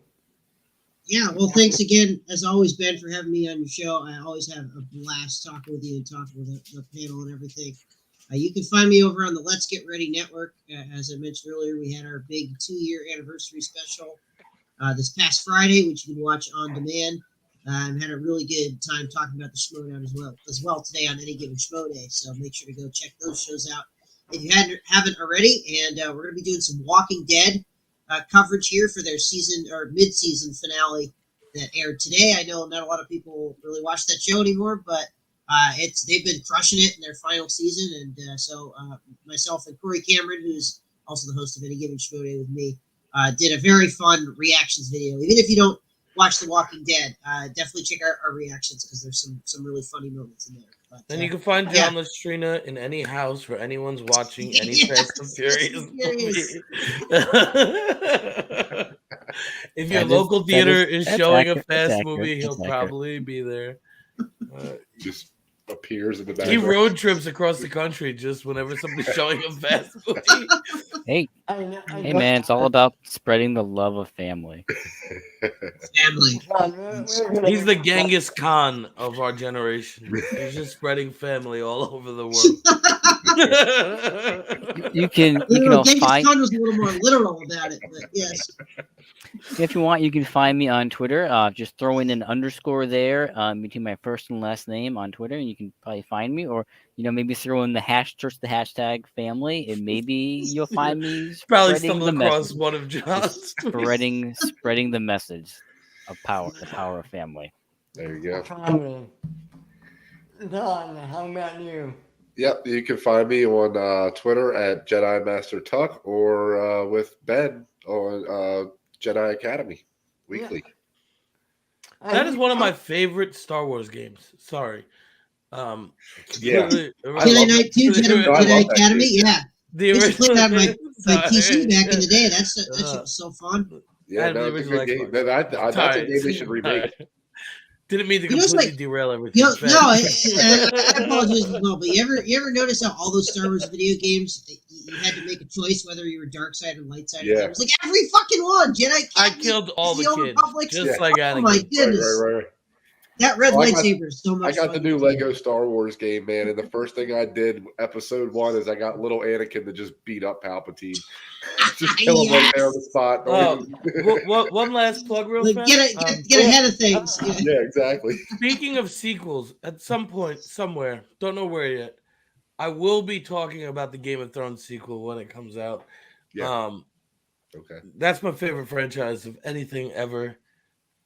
Yeah, well, thanks again, as always, Ben, for having me on your show. I always have a blast talking with you and talking with the panel and everything. You can find me over on the Let's Get Ready Network. As I mentioned earlier, we had our big 2-year anniversary special this past Friday, which you can watch on demand. Had a really good time talking about the Schmodown as well today on Any Given Schmo Day. So make sure to go check those shows out if you haven't already. And we're going to be doing some Walking Dead coverage here for their season or mid-season finale that aired today. I know not a lot of people really watch that show anymore, but they've been crushing it in their final season. And so myself and Corey Cameron, who's also the host of Any Given Schmo Day with me, did a very fun reactions video. Even if you don't watch The Walking Dead, definitely check out our reactions because there's some really funny moments in there. But, And you can find John Lastrina in any house where anyone's watching any Fast and Furious movie. If your local theater is showing a Fast movie, he'll probably be there. Just appears in the He background. road trips across the country just whenever somebody's showing a Fast movie. Hey, hey, man, it's all about spreading the love of family. Family. He's the Genghis Khan of our generation. He's just spreading family all over the world. You can Genghis find. Khan was a little more literal about it, but yes. If you want, you can find me on Twitter. Just throw in an underscore there between my first and last name on Twitter, and you can probably find me. Or maybe throw in the hashtag family, and maybe you'll find me. Probably stumble across one of John's. Spreading the message of power, the power of family. There you go. Don, how about you? Yep, you can find me on Twitter at Jedi Master Tuck or with Ben on Jedi Academy weekly. That is one of my favorite Star Wars games. Sorry. Yeah. Jedi Knight 2, Jedi Academy, yeah. The I used to play that on original. my PC back in the day. That shit was so fun. Yeah, no, it's a good game. That's a game they should remake. Didn't mean to You know, it's completely like- derail everything. No, I apologize as well. But you ever notice how all those Star Wars video games, you had to make a choice whether you were dark side or light side? Yeah. It was like every fucking one. Jedi I Academy, killed all the Old kids, Republic. just like Oh my Anakin. goodness, Right. that red Oh, I got- lightsaber is so I much got fun. the new Lego Star Wars game, man, and the first thing I did, episode 1, is I got little Anakin to just beat up Palpatine. Just kill him right there on the spot. One last plug, real Like, fast. get ahead of things. Yeah. Yeah, exactly. Speaking of sequels, at some point, somewhere, don't know where yet, I will be talking about the Game of Thrones sequel when it comes out. Yeah. Okay. That's my favorite franchise of anything ever.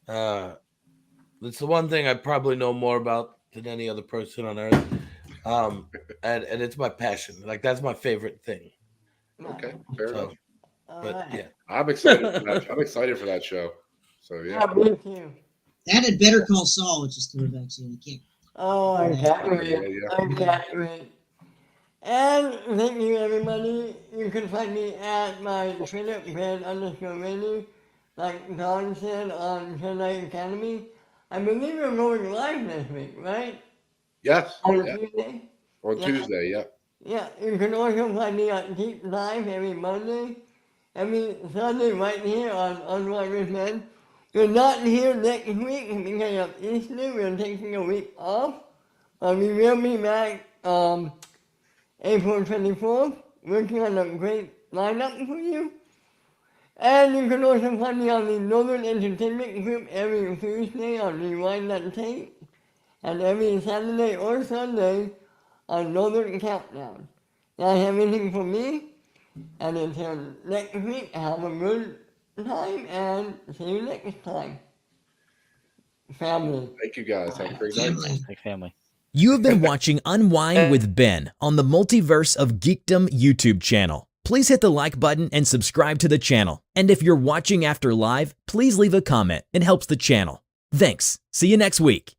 It's the one thing I probably know more about than any other person on earth. And it's my passion. Like, that's my favorite thing. Okay. Fair enough. But yeah. I'm excited for that. I'm excited for that show. So yeah. Me too. That had Better Call Saul, which is coming back soon. I can't. Oh, I can't wait. Yeah. I can't wait. And thank you, everybody. You can find me at my Twitter, Ben_Rainy, like Don said on Jedi Academy. I believe we're going live this week, right? Yes. On Yeah. Tuesday? On Yeah. Tuesday, yeah. Yeah, you can also find me on Deep Dive every Monday, every Sunday right here on Unwind with Ben. We're not here next week because of Easter. We're taking a week off. But we will be back April 24th, working on a great lineup for you. And you can also find me on the Northern Entertainment Group every Tuesday on Rewind That Tape, and every Saturday or Sunday on Northern Countdown. That's everything for me, and until next week, have a good time, and see you next time. Family. Thank you guys. Have a great night. Family. Like family. You have been watching Unwind with Ben on the Multiverse of Geekdom YouTube channel. Please hit the like button and subscribe to the channel. And if you're watching after live, please leave a comment. It helps the channel. Thanks. See you next week.